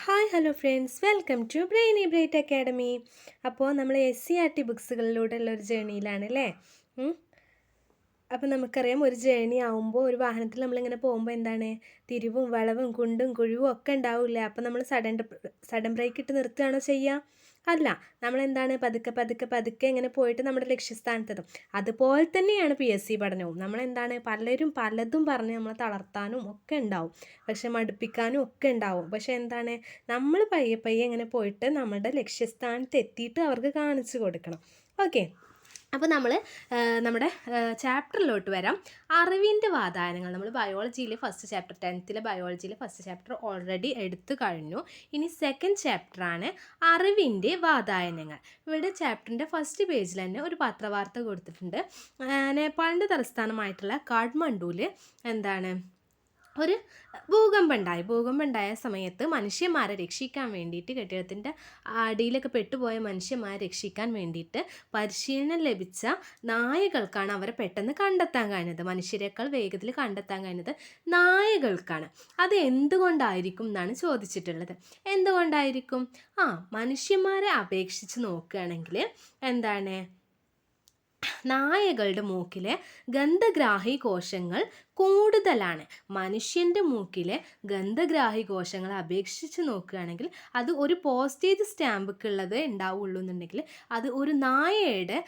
Hi hello friends, welcome to Brainy Bright Academy. അപ്പോൾ നമ്മൾ SCERT ബുക്സുകളിലൂടെയുള്ള ഒരു ജേണിയിലാണ് അല്ലേ. അപ്പോൾ നമുക്കറിയാം, ഒരു ജേണി ആവുമ്പോൾ ഒരു വാഹനത്തിൽ നമ്മളിങ്ങനെ പോകുമ്പോൾ എന്താണ്, തിരിവും വളവും കുണ്ടും കുഴിവും ഒക്കെ ഉണ്ടാവില്ല. അപ്പോൾ നമ്മൾ സഡൻ ബ്രേക്ക് ഇട്ട് നിർത്തുകയാണോ ചെയ്യുക? അല്ല, നമ്മളെന്താണ് പതുക്കെ പതുക്കെ പതുക്കെ ഇങ്ങനെ പോയിട്ട് നമ്മുടെ ലക്ഷ്യസ്ഥാനത്തെത്തും. അതുപോലെ തന്നെയാണ് PSC പഠനവും. നമ്മളെന്താണ് പലരും പലതും പറഞ്ഞ് നമ്മളെ തളർത്താനും ഒക്കെ ഉണ്ടാവും, പക്ഷെ മടുപ്പിക്കാനും ഒക്കെ ഉണ്ടാവും. പക്ഷെ എന്താണ്, നമ്മൾ പയ്യെ പയ്യെ ഇങ്ങനെ പോയിട്ട് നമ്മുടെ ലക്ഷ്യസ്ഥാനത്ത് എത്തിയിട്ട് അവർക്ക് കാണിച്ചു കൊടുക്കണം. ഓക്കെ, അപ്പോൾ നമ്മൾ നമ്മുടെ ചാപ്റ്ററിലോട്ട് വരാം. അറിവിൻ്റെ വാതായനങ്ങൾ. നമ്മൾ ബയോളജിയിലെ ഫസ്റ്റ് ചാപ്റ്റർ, 10th ബയോളജിയിലെ ഫസ്റ്റ് ചാപ്റ്റർ ഓൾറെഡി എടുത്തു കഴിഞ്ഞു. ഇനി സെക്കൻഡ് ചാപ്റ്ററാണ് അറിവിൻ്റെ വാതായനങ്ങൾ. ഇവിടെ ചാപ്റ്ററിൻ്റെ ഫസ്റ്റ് പേജിൽ തന്നെ ഒരു പത്രവാർത്ത കൊടുത്തിട്ടുണ്ട്. നേപ്പാളിൻ്റെ തലസ്ഥാനമായിട്ടുള്ള കാഠ്മണ്ഡുവിൽ എന്താണ് ഒരു ഭൂകമ്പമുണ്ടായ സമയത്ത് മനുഷ്യന്മാരെ രക്ഷിക്കാൻ വേണ്ടിയിട്ട്, കെട്ടിടത്തിൻ്റെ അടിയിലൊക്കെ പെട്ടുപോയ മനുഷ്യന്മാരെ രക്ഷിക്കാൻ വേണ്ടിയിട്ട് പരിശീലനം ലഭിച്ച നായകൾക്കാണ് അവരെ പെട്ടെന്ന് കണ്ടെത്താൻ കഴിഞ്ഞത്. മനുഷ്യരെക്കാൾ വേഗത്തിൽ കണ്ടെത്താൻ കഴിഞ്ഞത് നായകൾക്കാണ്. അത് എന്തുകൊണ്ടായിരിക്കും എന്നാണ് ചോദിച്ചിട്ടുള്ളത്. എന്തുകൊണ്ടായിരിക്കും? മനുഷ്യന്മാരെ അപേക്ഷിച്ച് നോക്കുകയാണെങ്കിൽ എന്താണ്, നായകളുടെ മൂക്കിലെ ഗന്ധഗ്രാഹി കോശങ്ങൾ കൂടുതലാണ്. മനുഷ്യൻ്റെ മൂക്കിലെ ഗന്ധഗ്രാഹി കോശങ്ങളെ അപേക്ഷിച്ച് നോക്കുകയാണെങ്കിൽ അത് ഒരു പോസ്റ്റേജ് സ്റ്റാമ്പൊക്കെ ഉണ്ടാവുള്ളൂ എന്നുണ്ടെങ്കിൽ, അത് ഒരു നായയുടെ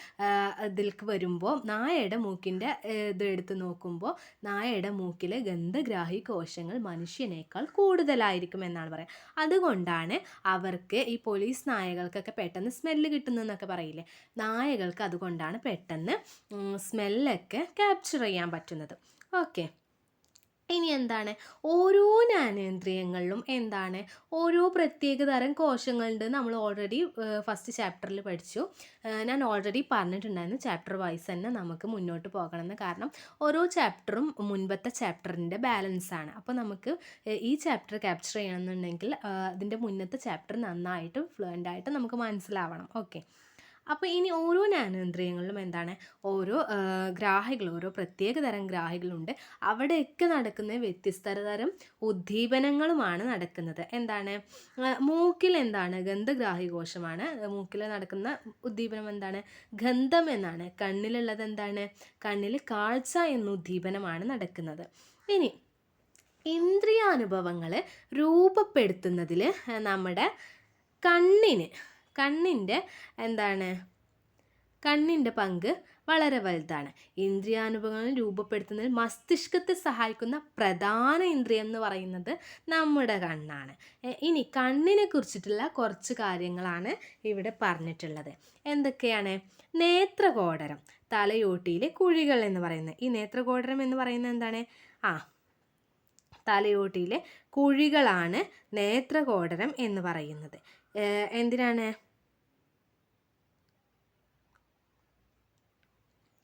ഇതിലേക്ക് വരുമ്പോൾ, നായയുടെ മൂക്കിൻ്റെ ഇതെടുത്ത് നോക്കുമ്പോൾ നായയുടെ മൂക്കിലെ ഗന്ധഗ്രാഹി കോശങ്ങൾ മനുഷ്യനേക്കാൾ കൂടുതലായിരിക്കും എന്നാണ് പറയുക. അതുകൊണ്ടാണ് അവർക്ക്, ഈ പോലീസ് നായകൾക്കൊക്കെ പെട്ടെന്ന് സ്മെല്ല് കിട്ടുന്നതെന്നൊക്കെ പറയില്ലേ, നായകൾക്ക് അതുകൊണ്ടാണ് പെട്ടെന്ന് സ്മെല്ലൊക്കെ ക്യാപ്ചർ ചെയ്യാൻ പറ്റുന്നത്. ഓക്കെ, ഇനി എന്താണ്, ഓരോ ജ്ഞാനേന്ദ്രിയങ്ങളിലും എന്താണ് ഓരോ പ്രത്യേക തരം കോശങ്ങളുണ്ട്. നമ്മൾ ഓൾറെഡി ഫസ്റ്റ് ചാപ്റ്ററിൽ പഠിച്ചു. ഞാൻ ഓൾറെഡി പറഞ്ഞിട്ടുണ്ടായിരുന്നു ചാപ്റ്റർ വൈസ് തന്നെ നമുക്ക് മുന്നോട്ട് പോകണമെന്ന്. കാരണം ഓരോ ചാപ്റ്ററും മുൻപത്തെ ചാപ്റ്ററിൻ്റെ ബാലൻസാണ്. അപ്പോൾ നമുക്ക് ഈ ചാപ്റ്റർ ക്യാപ്ചർ ചെയ്യണമെന്നുണ്ടെങ്കിൽ അതിൻ്റെ മുന്നത്തെ ചാപ്റ്റർ നന്നായിട്ട് ഫ്ലുവൻ്റായിട്ട് നമുക്ക് മനസ്സിലാവണം. ഓക്കെ, അപ്പോൾ ഇനി ഓരോ ജ്ഞാനേന്ദ്രിയങ്ങളിലും എന്താണ്, ഓരോ ഗ്രാഹികൾ, ഓരോ പ്രത്യേക തരം ഗ്രാഹികളുണ്ട്. അവിടെയൊക്കെ നടക്കുന്ന വ്യത്യസ്ത തരം ഉദ്ദീപനങ്ങളുമാണ് നടക്കുന്നത്. എന്താണ്, മൂക്കിൽ എന്താണ്, ഗന്ധഗ്രാഹി കോശമാണ്. മൂക്കിൽ നടക്കുന്ന ഉദ്ദീപനം എന്താണ്, ഗന്ധം എന്നാണ്. കണ്ണിലുള്ളത് എന്താണ്, കണ്ണിൽ കാഴ്ച എന്ന ഉദ്ദീപനമാണ് നടക്കുന്നത്. ഇനി ഇന്ദ്രിയാനുഭവങ്ങൾ രൂപപ്പെടുത്തുന്നതിൽ നമ്മുടെ കണ്ണിൻ്റെ പങ്ക് വളരെ വലുതാണ്. ഇന്ദ്രിയാനുഭവങ്ങൾ രൂപപ്പെടുത്തുന്നതിൽ മസ്തിഷ്കത്തെ സഹായിക്കുന്ന പ്രധാന ഇന്ദ്രിയം എന്ന് പറയുന്നത് നമ്മുടെ കണ്ണാണ്. ഇനി കണ്ണിനെ കുറിച്ചിട്ടുള്ള കുറച്ച് കാര്യങ്ങളാണ് ഇവിടെ പറഞ്ഞിട്ടുള്ളത്. എന്തൊക്കെയാണ്? നേത്രകോടരം, തലയോട്ടിയിലെ കുഴികൾ എന്ന് പറയുന്നത്. ഈ നേത്രകോടരം എന്ന് പറയുന്നത് എന്താണ്? തലയോട്ടിയിലെ കുഴികളാണ് നേത്രകോടരം എന്ന് പറയുന്നത്. എന്തിനാണ്?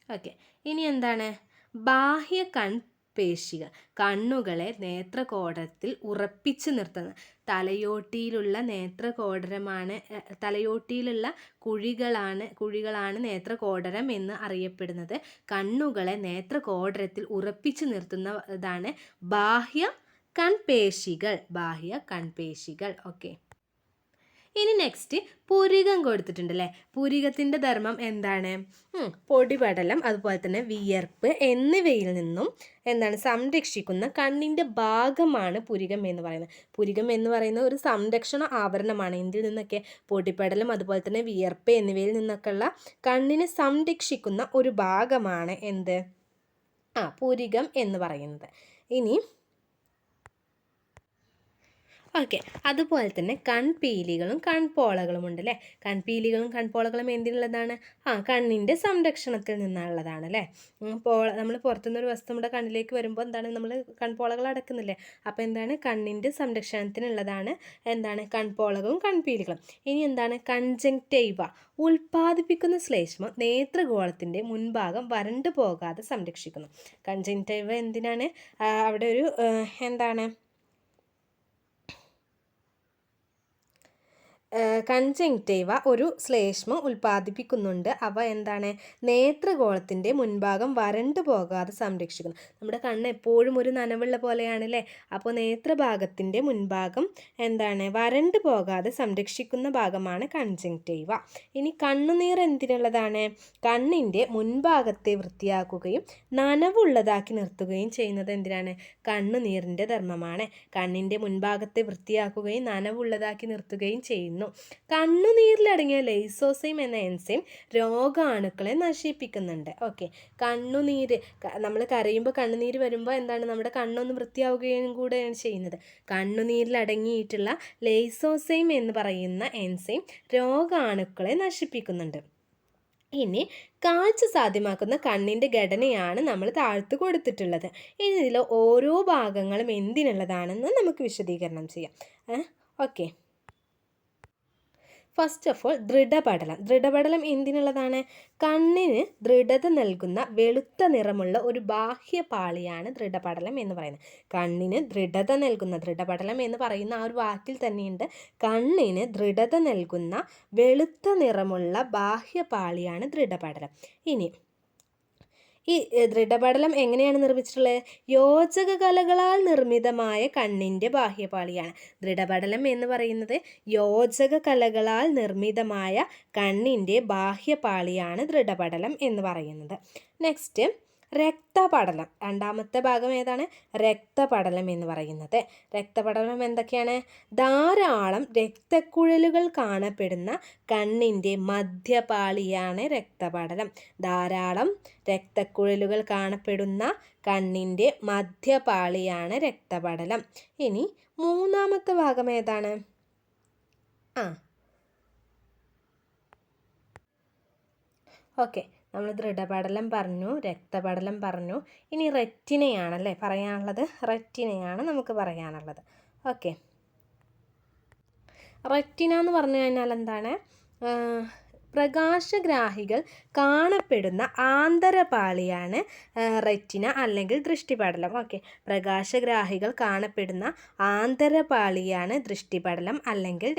ഓക്കെ, ഇനി എന്താണ്, ബാഹ്യ കൺപേശികൾ, കണ്ണുകളെ നേത്രകോടരത്തിൽ ഉറപ്പിച്ചു നിർത്തുന്നത്. തലയോട്ടിയിലുള്ള നേത്രകോടരമാണ്, തലയോട്ടിയിലുള്ള കുഴികളാണ് നേത്രകോടരം എന്ന് അറിയപ്പെടുന്നത്. കണ്ണുകളെ നേത്രകോടരത്തിൽ ഉറപ്പിച്ചു നിർത്തുന്നതാണ് ബാഹ്യ കൺപേശികൾ. ഓക്കെ, ഇനി നെക്സ്റ്റ് പുരികം കൊടുത്തിട്ടുണ്ട് അല്ലേ. പുരികത്തിൻ്റെ ധർമ്മം എന്താണ്? പൊടിപടലം, അതുപോലെ തന്നെ വിയർപ്പ് എന്നിവയിൽ നിന്നും സംരക്ഷിക്കുന്ന കണ്ണിൻ്റെ ഭാഗമാണ് പുരികം എന്ന് പറയുന്നത്. പുരികം എന്ന് പറയുന്ന ഒരു സംരക്ഷണ ആവരണമാണ്. ഇതിൽ നിന്നൊക്കെ പൊടിപടലം, അതുപോലെ തന്നെ വിയർപ്പ് എന്നിവയിൽ നിന്നൊക്കെയുള്ള കണ്ണിനെ സംരക്ഷിക്കുന്ന ഒരു ഭാഗമാണ് പുരികം എന്ന് പറയുന്നത്. ഇനി ഓക്കെ, അതുപോലെ തന്നെ കൺപീലികളും കൺപോളകളും ഉണ്ട് അല്ലേ. കൺപീലികളും കൺപോളകളും എന്തിനുള്ളതാണ്? കണ്ണിൻ്റെ സംരക്ഷണത്തിൽ നിന്നുള്ളതാണ് അല്ലേ. നമ്മൾ പുറത്തുനിന്നൊരു വസ്തു നമ്മുടെ കണ്ണിലേക്ക് വരുമ്പോൾ നമ്മൾ കൺപോളകൾ അടക്കുന്നില്ലേ. അപ്പോൾ കണ്ണിൻ്റെ സംരക്ഷണത്തിനുള്ളതാണ് കൺപോളകളും കൺപീലികളും. ഇനി കൺജങ്ക്റ്റൈവ, ഉൽപ്പാദിപ്പിക്കുന്ന ശ്ലേഷ്മം നേത്രഗോളത്തിൻ്റെ മുൻഭാഗം വരണ്ടു പോകാതെ സംരക്ഷിക്കുന്നു. കൺജങ്ക്റ്റൈവ എന്തിനാണ്? അവിടെ ഒരു കൺജങ്ക്റ്റൈവ ഒരു ശ്ലേഷ്മം ഉൽപ്പാദിപ്പിക്കുന്നുണ്ട്. അവ എന്താണ്, നേത്രഗോളത്തിൻ്റെ മുൻഭാഗം വരണ്ടു പോകാതെ സംരക്ഷിക്കുന്നു. നമ്മുടെ കണ്ണ് എപ്പോഴും ഒരു നനവുള്ള പോലെയാണല്ലേ. അപ്പോൾ നേത്രഭാഗത്തിൻ്റെ മുൻഭാഗം എന്താണ്, വരണ്ടു പോകാതെ സംരക്ഷിക്കുന്ന ഭാഗമാണ് കൺജങ്ക്റ്റൈവ. ഇനി കണ്ണുനീർ എന്തിനുള്ളതാണ്? കണ്ണിൻ്റെ മുൻഭാഗത്തെ വൃത്തിയാക്കുകയും നനവുള്ളതാക്കി നിർത്തുകയും ചെയ്യുന്നത് എന്തിനാണ്? കണ്ണുനീരിൻ്റെ ധർമ്മമാണ്. കണ്ണിൻ്റെ മുൻഭാഗത്തെ വൃത്തിയാക്കുകയും നനവുള്ളതാക്കി നിർത്തുകയും ചെയ്യുന്നു. കണ്ണുനീരിലടങ്ങിയ ലൈസോസൈം എന്ന എൻസൈം രോഗാണുക്കളെ നശിപ്പിക്കുന്നുണ്ട്. ഓക്കെ, കണ്ണുനീര്, നമ്മൾ കരയുമ്പോൾ കണ്ണുനീര് വരുമ്പോൾ എന്താണ്, നമ്മുടെ കണ്ണൊന്ന് വൃത്തിയാവുകയും കൂടെയാണ് ചെയ്യുന്നത്. കണ്ണുനീരിലടങ്ങിയിട്ടുള്ള ലൈസോസൈം എന്ന് പറയുന്ന എൻസൈം രോഗാണുക്കളെ നശിപ്പിക്കുന്നുണ്ട്. ഇനി കാഴ്ച സാധ്യമാക്കുന്ന കണ്ണിൻ്റെ ഘടനയാണ് നമ്മൾ താഴ്ത്തു കൊടുത്തിട്ടുള്ളത്. ഇനി ഇതിൽ ഓരോ ഭാഗങ്ങളും എന്തിനുള്ളതാണെന്ന് നമുക്ക് വിശദീകരണം ചെയ്യാം. ഓക്കെ, ഫസ്റ്റ് ഓഫ് ഓൾ ദൃഢപടലം. ദൃഢപടലം എന്തിനുള്ളതാണ്? കണ്ണിന് ദൃഢത നൽകുന്ന വെളുത്ത നിറമുള്ള ഒരു ബാഹ്യപാളിയാണ് ദൃഢപടലം എന്ന് പറയുന്നത്. കണ്ണിന് ദൃഢത നൽകുന്ന, ദൃഢപടലം എന്ന് പറയുന്ന ആ ഒരു വാക്കിൽ തന്നെയുണ്ട്, കണ്ണിന് ദൃഢത നൽകുന്ന വെളുത്ത നിറമുള്ള ബാഹ്യപാളിയാണ് ദൃഢപടലം. ഇനി ഈ ദൃഢപടലം എങ്ങനെയാണ് നിർമ്മിച്ചിട്ടുള്ളത്? യോജക കലകളാൽ നിർമ്മിതമായ കണ്ണിൻ്റെ ബാഹ്യപാളിയാണ്. ദൃഢപടലം എന്ന് പറയുന്നത് യോജക കലകളാൽ നിർമ്മിതമായ കണ്ണിൻ്റെ ബാഹ്യപാളിയാണ് ദൃഢപടലം എന്ന് പറയുന്നത്. നെക്സ്റ്റ് രക്തപടലം. രണ്ടാമത്തെ ഭാഗം ഏതാണ്? രക്തപടലം എന്ന് പറയുന്നത്. രക്തപടലം എന്തൊക്കെയാണ്? ധാരാളം രക്തക്കുഴലുകൾ കാണപ്പെടുന്ന കണ്ണിൻ്റെ മധ്യപാളിയാണ് രക്തപടലം. ധാരാളം രക്തക്കുഴലുകൾ കാണപ്പെടുന്ന കണ്ണിൻ്റെ മധ്യപാളിയാണ് രക്തപടലം. ഇനി മൂന്നാമത്തെ ഭാഗം ഏതാണ്? ഓക്കെ, നമ്മൾ ദൃഢപടലം പറഞ്ഞു, രക്തപടലം പറഞ്ഞു. ഇനി റെറ്റിനയാണല്ലേ പറയാനുള്ളത്. റെറ്റിനയാണ് നമുക്ക് പറയാനുള്ളത്. ഓക്കെ, റെറ്റിന എന്ന് പറഞ്ഞു കഴിഞ്ഞാൽ എന്താണ്? പ്രകാശഗ്രാഹികൾ കാണപ്പെടുന്ന ആന്തരപാളിയാണ് റെറ്റിന അല്ലെങ്കിൽ ദൃഷ്ടിപടലം. ഓക്കെ, പ്രകാശഗ്രാഹികൾ കാണപ്പെടുന്ന ആന്തരപാളിയാണ് ദൃഷ്ടിപടലം അല്ലെങ്കിൽ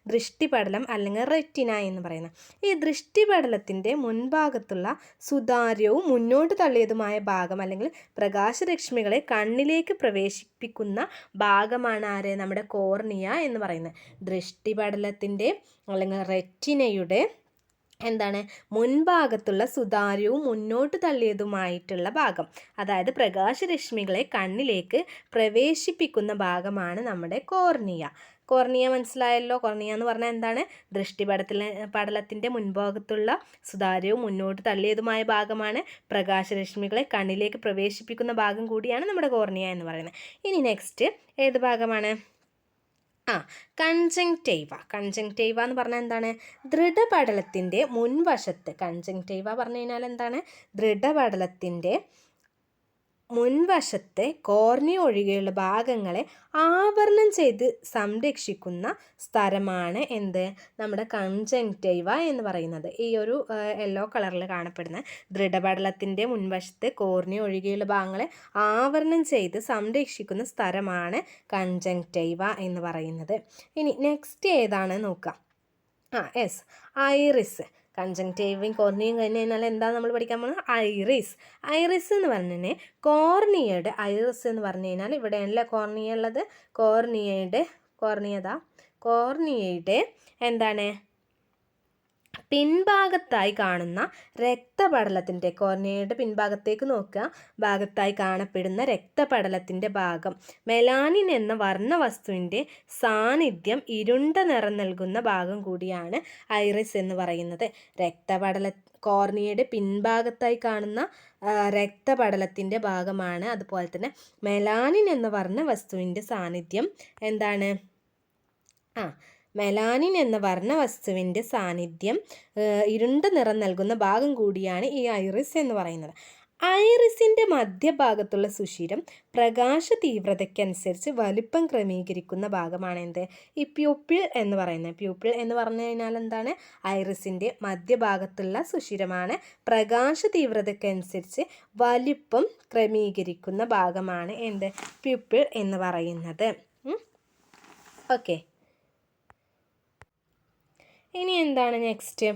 ദൃഷ്ടിപടലം അല്ലെങ്കിൽ റെറ്റിന എന്ന് പറയുന്നത്. ഈ ദൃഷ്ടിപടലത്തിൻ്റെ മുൻഭാഗത്തുള്ള സുതാര്യവും മുന്നോട്ട് തള്ളിയതുമായ ഭാഗം അല്ലെങ്കിൽ പ്രകാശരശ്മികളെ കണ്ണിലേക്ക് പ്രവേശിപ്പിക്കുന്ന ഭാഗമാണ് ആര്? നമ്മുടെ കോർണിയ എന്ന് പറയുന്നത്. ദൃഷ്ടിപടലത്തിൻ്റെ അല്ലെങ്കിൽ റെറ്റിനയുടെ എന്താണ്, മുൻഭാഗത്തുള്ള സുതാര്യവും മുന്നോട്ട് തള്ളിയതുമായിട്ടുള്ള ഭാഗം, അതായത് പ്രകാശരശ്മികളെ കണ്ണിലേക്ക് പ്രവേശിപ്പിക്കുന്ന ഭാഗമാണ് നമ്മുടെ കോർണിയ. കോർണിയ മനസ്സിലായല്ലോ. കോർണിയ എന്ന് പറഞ്ഞാൽ എന്താണ്? പടലത്തിൻ്റെ മുൻഭാഗത്തുള്ള സുതാര്യവും മുന്നോട്ട് തള്ളിയതുമായ ഭാഗമാണ്. പ്രകാശരശ്മികളെ കണ്ണിലേക്ക് പ്രവേശിപ്പിക്കുന്ന ഭാഗം കൂടിയാണ് നമ്മുടെ കോർണിയ എന്ന് പറയുന്നത്. ഇനി നെക്സ്റ്റ് ഏത് ഭാഗമാണ്? കൺജങ്ക്റ്റൈവ. കൺജങ്ക്റ്റൈവ എന്ന് പറഞ്ഞാൽ എന്താണ്? ദൃഢപടലത്തിൻ്റെ മുൻവശത്ത്. കൺജങ്ക്റ്റൈവ പറഞ്ഞു കഴിഞ്ഞാൽ എന്താണ്? ദൃഢപടലത്തിൻ്റെ മുൻവശത്തെ കോർണിയ ഒഴികെയുള്ള ഭാഗങ്ങളെ ആവരണം ചെയ്ത് സംരക്ഷിക്കുന്ന സ്ഥലമാണ് എന്ത്? നമ്മുടെ കൺജങ്ക്റ്റൈവ എന്ന് പറയുന്നത്. ഈ ഒരു യെല്ലോ കളറിൽ കാണപ്പെടുന്ന ദൃഢപടലത്തിൻ്റെ മുൻവശത്തെ കോർണിയ ഒഴികെയുള്ള ഭാഗങ്ങളെ ആവരണം ചെയ്ത് സംരക്ഷിക്കുന്ന സ്ഥലമാണ് കൺജങ്ക്റ്റൈവ എന്ന് പറയുന്നത്. ഇനി നെക്സ്റ്റ് ഏതാണ് നോക്കാം. ഐറിസ്. കൺജങ്ക്റ്റൈവയും കോർണിയയും കഴിഞ്ഞ് കഴിഞ്ഞാൽ എന്താ നമ്മൾ പഠിക്കാൻ പോകുന്നത്? ഐറിസ്. ഐറിസ് എന്ന് പറഞ്ഞാൽ കോർണിയയുടെ, ഐറിസ് എന്ന് പറഞ്ഞു കഴിഞ്ഞാൽ ഇവിടെയല്ല കോർണിയ ഉള്ളത്. കോർണിയയുടെ എന്താണ്, പിൻഭാഗത്തായി കാണുന്ന രക്തപടലത്തിൻ്റെ, കോർണിയയുടെ പിൻഭാഗത്തേക്ക് നോക്കുക, ഭാഗത്തായി കാണപ്പെടുന്ന രക്തപടലത്തിൻ്റെ ഭാഗം മെലാനിൻ എന്ന വർണ്ണവസ്തുവിൻ്റെ സാന്നിധ്യം ഇരുണ്ട നിറം നൽകുന്ന ഭാഗം കൂടിയാണ് ഐറിസ് എന്ന് പറയുന്നത്. കോർണിയയുടെ പിൻഭാഗത്തായി കാണുന്ന രക്തപടലത്തിൻ്റെ ഭാഗമാണ്. അതുപോലെ തന്നെ മെലാനിൻ എന്ന വർണ്ണവസ്തുവിൻ്റെ സാന്നിധ്യം എന്താണ്? മെലാനിൻ എന്ന വർണ്ണവസ്തുവിൻ്റെ സാന്നിധ്യം ഇരുണ്ട നിറം നൽകുന്ന ഭാഗം കൂടിയാണ് ഈ ഐറിസ് എന്ന് പറയുന്നത്. ഐറിസിൻ്റെ മധ്യഭാഗത്തുള്ള സുഷിരം പ്രകാശ തീവ്രതയ്ക്കനുസരിച്ച് വലിപ്പം ക്രമീകരിക്കുന്ന ഭാഗമാണ് എന്ത്? ഈ പ്യൂപ്പിൾ എന്ന് പറയുന്നത്. പ്യൂപ്പിൾ എന്ന് പറഞ്ഞു കഴിഞ്ഞാൽ എന്താണ്? ഐറിസിൻ്റെ മധ്യഭാഗത്തുള്ള സുഷിരമാണ് പ്രകാശ തീവ്രതയ്ക്കനുസരിച്ച് വലിപ്പം ക്രമീകരിക്കുന്ന ഭാഗമാണ് എന്ത്? പ്യൂപ്പിൾ എന്ന് പറയുന്നത്. ഓക്കെ, ഇനി എന്താണ് നെക്സ്റ്റ്?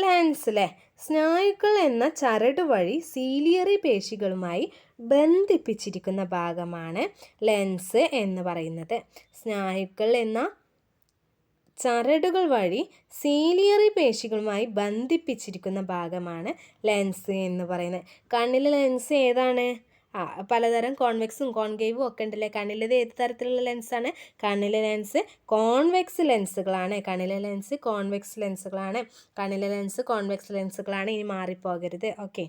ലെൻസ് അല്ലേ. സ്നായുക്കൾ എന്ന ചരട് വഴി സീലിയറി പേശികളുമായി ബന്ധിപ്പിച്ചിരിക്കുന്ന ഭാഗമാണ് ലെൻസ് എന്ന് പറയുന്നത്. സ്നായുക്കൾ എന്ന ചരടുകൾ വഴി സീലിയറി പേശികളുമായി ബന്ധിപ്പിച്ചിരിക്കുന്ന ഭാഗമാണ് ലെൻസ് എന്ന് പറയുന്നത്. കണ്ണിലെ ലെൻസ് ഏതാണ്? പലതരം കോൺവെക്സും കോൺകേവും ഒക്കെ ഉണ്ടല്ലേ. കണ്ണിലേത് ഏത് തരത്തിലുള്ള ലെൻസാണ്? കണ്ണിലെ ലെൻസ് കോൺവെക്സ് ലെൻസുകളാണ്. കണ്ണിലെ ലെൻസ് കോൺവെക്സ് ലെൻസുകളാണ്. കണ്ണിലെ ലെൻസ് കോൺവെക്സ് ലെൻസുകളാണ്. ഇനി മാറിപ്പോകരുത്. ഓക്കെ.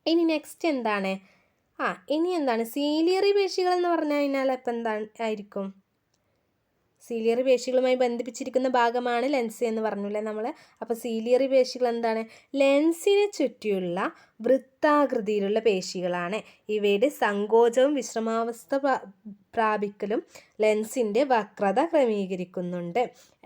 ഇനി നെക്സ്റ്റ് എന്താണ്? ഇനി എന്താണ്? സീലിയറി പേശികൾ എന്ന് പറഞ്ഞു കഴിഞ്ഞാൽ ഇപ്പം എന്തായിരിക്കും? സീലിയറി പേശികളുമായി ബന്ധിപ്പിച്ചിരിക്കുന്ന ഭാഗമാണ് ലെൻസ് എന്ന് പറഞ്ഞില്ലേ നമ്മൾ. അപ്പോൾ സീലിയറി പേശികൾ എന്താണ്? ലെൻസിനെ ചുറ്റിയുള്ള വൃത്താകൃതിയിലുള്ള പേശികളാണ്. ഇവയുടെ സങ്കോചവും വിശ്രമാവസ്ഥ പ്രാപിക്കലും ലെൻസിൻ്റെ വക്രത ക്രമീകരിക്കുന്നുണ്ട്.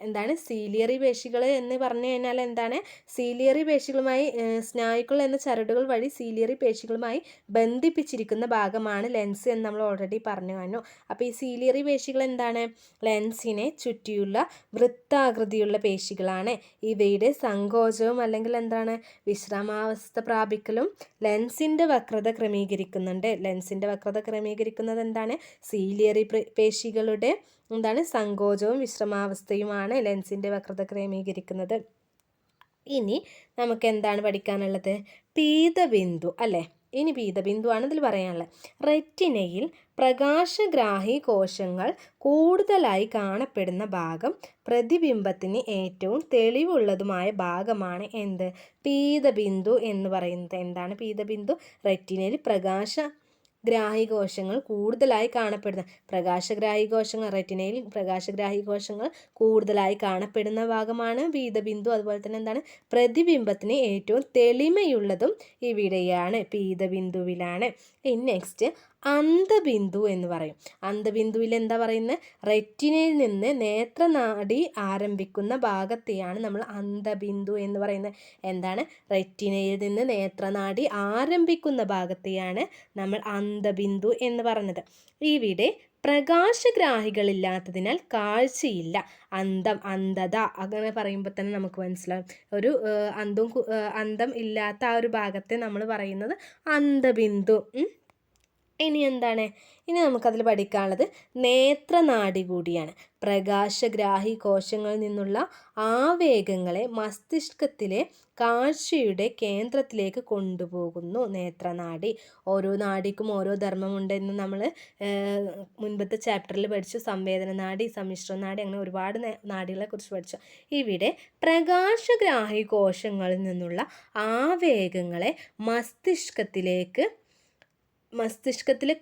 എന്താണ് സീലിയറി പേശികൾ എന്ന് പറഞ്ഞു കഴിഞ്ഞാൽ എന്താണ്? സീലിയറി പേശികളുമായി സ്നായുക്കൾ എന്ന ചരടുകൾ വഴി സീലിയറി പേശികളുമായി ബന്ധിപ്പിച്ചിരിക്കുന്ന ഭാഗമാണ് ലെൻസ് എന്ന് നമ്മൾ ഓൾറെഡി പറഞ്ഞു കഴിഞ്ഞു. അപ്പോൾ ഈ സീലിയറി പേശികൾ എന്താണ്? ലെൻസിനെ ചുറ്റിയുള്ള വൃത്താകൃതിയുള്ള പേശികളാണ്. ഇവയുടെ സങ്കോചവും അല്ലെങ്കിൽ എന്താണ് വിശ്രമാവസ്ഥ പ്രാപിക്കലും ലെൻസിൻ്റെ വക്രത ക്രമീകരിക്കുന്നുണ്ട്. ലെൻസിൻ്റെ വക്രത ക്രമീകരിക്കുന്നത് എന്താണ്? സീലിയറി പേശികളുടെ എന്താണ് സങ്കോചവും വിശ്രമാവസ്ഥയുമാണ് ലെൻസിൻ്റെ വക്രത ക്രമീകരിക്കുന്നത്. ഇനി നമുക്ക് എന്താണ് പഠിക്കാനുള്ളത്? പീതബിന്ദു അല്ലേ. ഇനി പീതബിന്ദുവാണ് ഇതിൽ പറയാനുള്ളത്. റെറ്റിനയിൽ പ്രകാശഗ്രാഹി കോശങ്ങൾ കൂടുതലായി കാണപ്പെടുന്ന ഭാഗം പ്രതിബിംബത്തിന് ഏറ്റവും തെളിവുള്ളതുമായ ഭാഗമാണ് എന്ത്? പീതബിന്ദു എന്ന് പറയുന്നത്. എന്താണ് പീതബിന്ദു? റെറ്റിനയിൽ പ്രകാശഗ്രാഹി കോശങ്ങൾ കൂടുതലായി കാണപ്പെടുന്ന റെറ്റിനയിൽ പ്രകാശഗ്രാഹി കോശങ്ങൾ കൂടുതലായി കാണപ്പെടുന്ന ഭാഗമാണ് പീതബിന്ദു. അതുപോലെ തന്നെ എന്താണ്? പ്രതിബിംബത്തിന് ഏറ്റവും തെളിമയുള്ളതും ഇവിടെയാണ്, പീതബിന്ദുവിലാണ്. ഇനി നെക്സ്റ്റ് അന്ധബിന്ദു എന്ന് പറയും. അന്ധബിന്ദുവിൽ എന്താ പറയുന്നത്? റെറ്റിനയിൽ നിന്ന് നേത്രനാഡി ആരംഭിക്കുന്ന ഭാഗത്തെയാണ് നമ്മൾ അന്ധബിന്ദു എന്ന് പറയുന്നത്. എന്താണ്? റെറ്റിനയിൽ നിന്ന് നേത്രനാഡി ആരംഭിക്കുന്ന ഭാഗത്തെയാണ് നമ്മൾ അന്ധബിന്ദു എന്ന് പറഞ്ഞത്. ഇവിടെ പ്രകാശഗ്രാഹികളില്ലാത്തതിനാൽ കാഴ്ചയില്ല. അന്ധത അങ്ങനെ പറയുമ്പോൾ തന്നെ നമുക്ക് മനസ്സിലാവും. ഒരു അന്ധം ഇല്ലാത്ത ആ ഒരു ഭാഗത്തെ നമ്മൾ പറയുന്നത് അന്ധബിന്ദു. ഇനി എന്താണ്? ഇനി നമുക്കതിൽ പഠിക്കാനുള്ളത് നേത്രനാഡി കൂടിയാണ്. പ്രകാശഗ്രാഹി കോശങ്ങളിൽ നിന്നുള്ള ആവേഗങ്ങളെ മസ്തിഷ്കത്തിലെ കാഴ്ചയുടെ കേന്ദ്രത്തിലേക്ക് കൊണ്ടുപോകുന്നു നേത്രനാഡി. ഓരോ നാഡിക്കും ഓരോ ധർമ്മമുണ്ടെന്ന് നമ്മൾ മുൻപത്തെ ചാപ്റ്ററിൽ പഠിച്ചു. സംവേദന നാഡി, സമ്മിശ്ര നാഡി, അങ്ങനെ ഒരുപാട് നാഡികളെ കുറിച്ച് പഠിച്ചു. ഇവിടെ പ്രകാശഗ്രാഹി കോശങ്ങളിൽ നിന്നുള്ള ആവേഗങ്ങളെ മസ്തിഷ്കത്തിലെ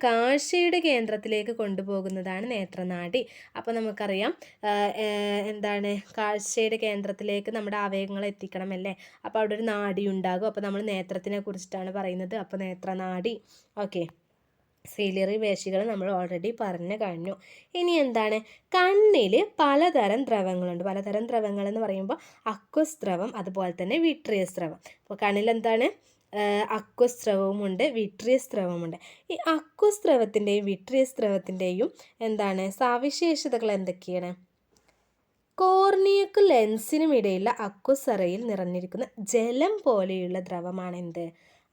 കാഴ്ചയുടെ കേന്ദ്രത്തിലേക്ക് കൊണ്ടുപോകുന്നതാണ് നേത്രനാഡി. അപ്പോൾ നമുക്കറിയാം എന്താണ് കാഴ്ചയുടെ കേന്ദ്രത്തിലേക്ക് നമ്മുടെ ആവേഗങ്ങൾ എത്തിക്കണം അല്ലേ. അപ്പോൾ അവിടെ ഒരു നാഡി ഉണ്ടാകും. അപ്പോൾ നമ്മൾ നേത്രത്തിനെ കുറിച്ചിട്ടാണ് പറയുന്നത്. അപ്പോൾ നേത്രനാഡി. ഓക്കെ. സീലിയറി പേശികൾ നമ്മൾ ഓൾറെഡി പറഞ്ഞു കഴിഞ്ഞു. ഇനി എന്താണ്? കണ്ണിൽ പലതരം ദ്രവങ്ങളുണ്ട്. പലതരം ദ്രവങ്ങൾ എന്ന് പറയുമ്പോൾ അക്വസ് ദ്രവം, അതുപോലെ തന്നെ വിട്രിയസ് ദ്രവം. അപ്പോൾ കണ്ണിൽ എന്താണ്? അക്വസ് ദ്രവവുമുണ്ട്, വിട്രിയസ് ദ്രവമുണ്ട്. ഈ അക്വസ് ദ്രവത്തിൻ്റെയും വിട്രിയസ് ദ്രവത്തിൻ്റെയും എന്താണ് സവിശേഷതകൾ എന്തൊക്കെയാണ്? കോർണിയക്കും ലെൻസിനും ഇടയിലുള്ള അക്വസ് അറയിൽ നിറഞ്ഞിരിക്കുന്ന ജലം പോലെയുള്ള ദ്രവമാണ് എന്ത്?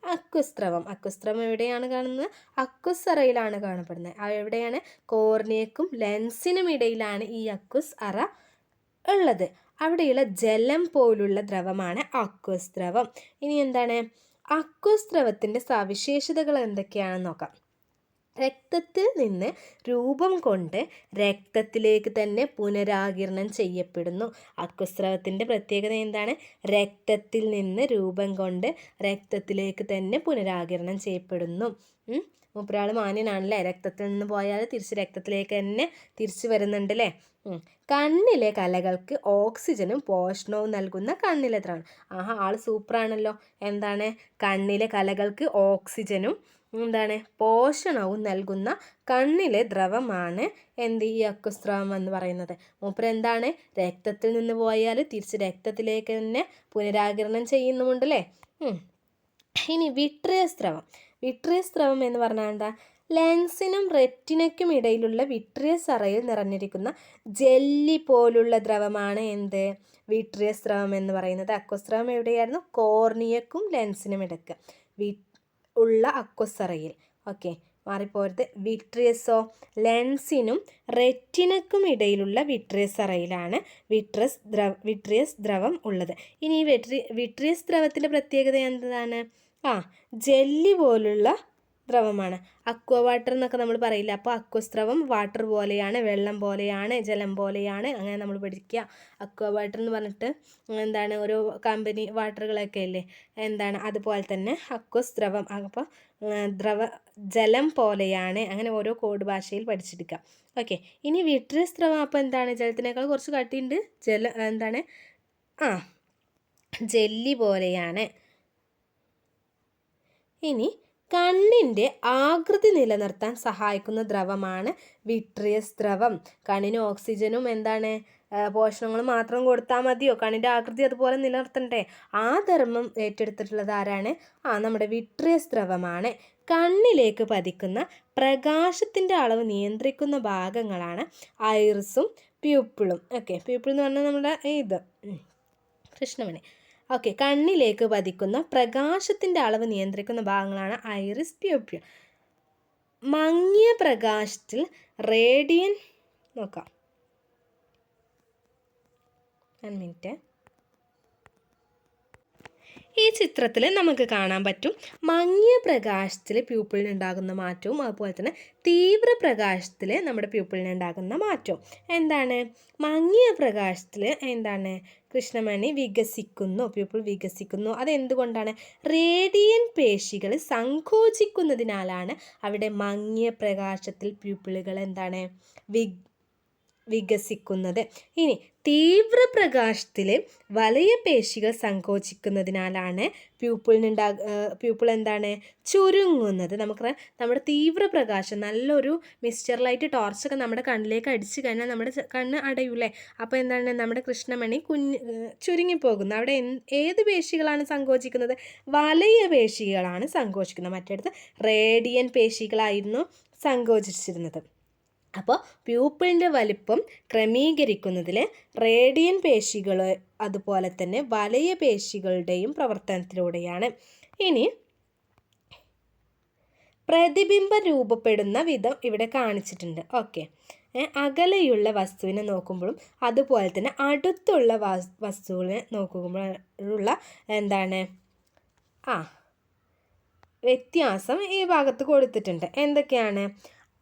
അക്വസ് ദ്രവം. അക്വസ് ദ്രവം എവിടെയാണ് കാണുന്നത്? അക്വസ് അറയിലാണ് കാണപ്പെടുന്നത്. എവിടെയാണ്? കോർണിയക്കും ലെൻസിനും ഇടയിലാണ് ഈ അക്വസ് അറ ഉള്ളത്. അവിടെയുള്ള ജലം പോലുള്ള ദ്രവമാണ് അക്വസ് ദ്രവം. ഇനി എന്താണ്? അക്വസ് ദ്രവത്തിൻ്റെ സവിശേഷതകൾ എന്തൊക്കെയാണെന്ന് നോക്കാം. രക്തത്തിൽ നിന്ന് രൂപം കൊണ്ട് രക്തത്തിലേക്ക് തന്നെ പുനരാകിരണം ചെയ്യപ്പെടുന്നു. അക്വസ് ദ്രവത്തിൻ്റെ പ്രത്യേകത എന്താണ്? രക്തത്തിൽ നിന്ന് രൂപം കൊണ്ട് രക്തത്തിലേക്ക് തന്നെ പുനരാകിരണം ചെയ്യപ്പെടുന്നു. മൂപ്പരാൾ മാന്യനാണല്ലേ. രക്തത്തിൽ നിന്ന് പോയാൽ തിരിച്ച് രക്തത്തിലേക്ക് തന്നെ തിരിച്ചു വരുന്നുണ്ട് അല്ലേ. കണ്ണിലെ കലകൾക്ക് ഓക്സിജനും പോഷണവും നൽകുന്ന കണ്ണിലെ ദ്രവം. ആള് സൂപ്പറാണല്ലോ. എന്താണ്? കണ്ണിലെ കലകൾക്ക് ഓക്സിജനും എന്താണ് പോഷണവും നൽകുന്ന കണ്ണിലെ ദ്രവമാണ് ഈ അക്വസ് ദ്രവം എന്ന് പറയുന്നത്. മൂപ്പരെന്താണ്? രക്തത്തിൽ നിന്ന് പോയാൽ തിരിച്ച് രക്തത്തിലേക്ക് തന്നെ പുനരാകിരണം ചെയ്യുന്നുമുണ്ടല്ലേ. ഇനി വിട്രിയസ് ദ്രവം. വിട്രിയസ് ദ്രവം എന്ന് പറഞ്ഞാൽ എന്താ? ലെൻസിനും റെറ്റിനയ്ക്കും ഇടയിലുള്ള വിട്രിയസ് അറയിൽ നിറഞ്ഞിരിക്കുന്ന ജെല്ലി പോലുള്ള ദ്രവമാണ് എന്ത്? വിട്രിയസ് ദ്രവം എന്ന് പറയുന്നത്. അക്വസ് ദ്രവം എവിടെയായിരുന്നു? കോർണിയക്കും ലെൻസിനും ഇടയ്ക്ക് ഉള്ള അക്വസ് അറയിൽ. ഓക്കെ, മാറിപ്പോരുത്. വിട്രിയസോ? ലെൻസിനും റെറ്റിനയ്ക്കും ഇടയിലുള്ള വിട്രിയസ് അറയിലാണ് വിട്രിയസ് ദ്രവം ഉള്ളത്. ഇനി ഈ വിട്രിയസ് ദ്രവത്തിൻ്റെ പ്രത്യേകത എന്താണ്? ജെല്ലി പോലുള്ള ദ്രവമാണ്. അക്വ വാട്ടർ എന്നൊക്കെ നമ്മൾ പറയില്ല. അപ്പോൾ അക്വസ് ദ്രവം വാട്ടർ പോലെയാണ്, വെള്ളം പോലെയാണ്, ജലം പോലെയാണ്, അങ്ങനെ നമ്മൾ പഠിക്കുക. അക്വ വാട്ടർ എന്ന് പറഞ്ഞിട്ട് എന്താണ്, ഓരോ കമ്പനി വാട്ടറുകളൊക്കെ ഇല്ലേ, എന്താണ് അതുപോലെ തന്നെ അക്വസ് ദ്രവം. അപ്പോൾ ജലം പോലെയാണ്, അങ്ങനെ ഓരോ കോഡ് ഭാഷയിൽ പഠിച്ചെടുക്കുക. ഓക്കെ, ഇനി വിട്രിയസ് ദ്രവം അപ്പോൾ എന്താണ്? ജലത്തിനേക്കാൾ കുറച്ച് കട്ടിയുണ്ട്, എന്താണ്, ജെല്ലി പോലെയാണ്. ഇനി കണ്ണിൻ്റെ ആകൃതി നിലനിർത്താൻ സഹായിക്കുന്ന ദ്രവമാണ് വിട്രിയസ് ദ്രവം. കണ്ണിന് ഓക്സിജനും എന്താണ് പോഷണങ്ങളും മാത്രം കൊടുത്താൽ മതിയോ? കണ്ണിൻ്റെ ആകൃതി അതുപോലെ നിലനിർത്തണ്ടേ? ആ ധർമ്മം ഏറ്റെടുത്തിട്ടുള്ളത് ആരാണ്? നമ്മുടെ വിട്രിയസ് ദ്രവമാണ്. കണ്ണിലേക്ക് പതിക്കുന്ന പ്രകാശത്തിൻ്റെ അളവ് നിയന്ത്രിക്കുന്ന ഭാഗങ്ങളാണ് ഐറിസും പ്യൂപ്പിളും. ഓക്കെ, പ്യൂപ്പിൾ എന്ന് പറഞ്ഞാൽ നമ്മുടെ ഇത് കൃഷ്ണമണി. ഓക്കെ, കണ്ണിലേക്ക് പതിക്കുന്ന പ്രകാശത്തിൻ്റെ അളവ് നിയന്ത്രിക്കുന്ന ഭാഗങ്ങളാണ് ഐറിസ്, പ്യൂപ്പിൾ. മങ്ങിയ പ്രകാശത്തിൽ റേഡിയൻ നോക്കാം. 1 മിനിറ്റ്. ഈ ചിത്രത്തിൽ നമുക്ക് കാണാൻ പറ്റും മങ്ങിയ പ്രകാശത്തിൽ പ്യൂപ്പിളിനുണ്ടാകുന്ന മാറ്റവും അതുപോലെ തന്നെ തീവ്ര പ്രകാശത്തിൽ നമ്മുടെ പ്യൂപ്പിളിനുണ്ടാകുന്ന മാറ്റവും. എന്താണ്? മങ്ങിയ പ്രകാശത്തിൽ എന്താണ് കൃഷ്ണമണി വികസിക്കുന്നു, പ്യൂപ്പിൾ വികസിക്കുന്നു. അതെന്തുകൊണ്ടാണ്? റേഡിയൻ പേശികൾ സങ്കോചിക്കുന്നതിനാലാണ് അവിടെ മങ്ങിയ പ്രകാശത്തിൽ പ്യൂപ്പിളുകൾ എന്താണ് വികസിക്കുന്നത്. ഇനി തീവ്രപ്രകാശത്തിൽ വലയ പേശികൾ സങ്കോചിക്കുന്നതിനാലാണ് പ്യൂപ്പിൾ എന്താണ് ചുരുങ്ങുന്നത്. നമ്മുടെ തീവ്രപ്രകാശം, നല്ലൊരു മിസ്റ്റർ ലൈറ്റ് ടോർച്ചൊക്കെ നമ്മുടെ കണ്ണിലേക്ക് അടിച്ചു കഴിഞ്ഞാൽ നമ്മുടെ കണ്ണ് അടയൂലേ? അപ്പോൾ എന്താണ് നമ്മുടെ കൃഷ്ണമണി ചുരുങ്ങിപ്പോകുന്നു. അവിടെ ഏത് പേശികളാണ് സങ്കോചിക്കുന്നത്? വലയ പേശികളാണ് സങ്കോചിക്കുന്നത്. മറ്റേടത്ത് റേഡിയൻ പേശികളായിരുന്നു സങ്കോചിച്ചിരുന്നത്. അപ്പോൾ പ്യൂപ്പിളിൻ്റെ വലിപ്പം ക്രമീകരിക്കുന്നതിൽ റേഡിയൻ പേശികൾ അതുപോലെ തന്നെ വലയ പേശികളുടെയും പ്രവർത്തനത്തിലൂടെയാണ്. ഇനി പ്രതിബിംബം രൂപപ്പെടുന്ന വിധം ഇവിടെ കാണിച്ചിട്ടുണ്ട്. ഓക്കെ, അകലെയുള്ള വസ്തുവിനെ നോക്കുമ്പോഴും അതുപോലെ തന്നെ അടുത്തുള്ള വസ്തുവിനെ നോക്കുമ്പോഴുള്ള എന്താണ് വ്യത്യാസം ഈ ഭാഗത്ത് കൊടുത്തിട്ടുണ്ട്. എന്തൊക്കെയാണ്?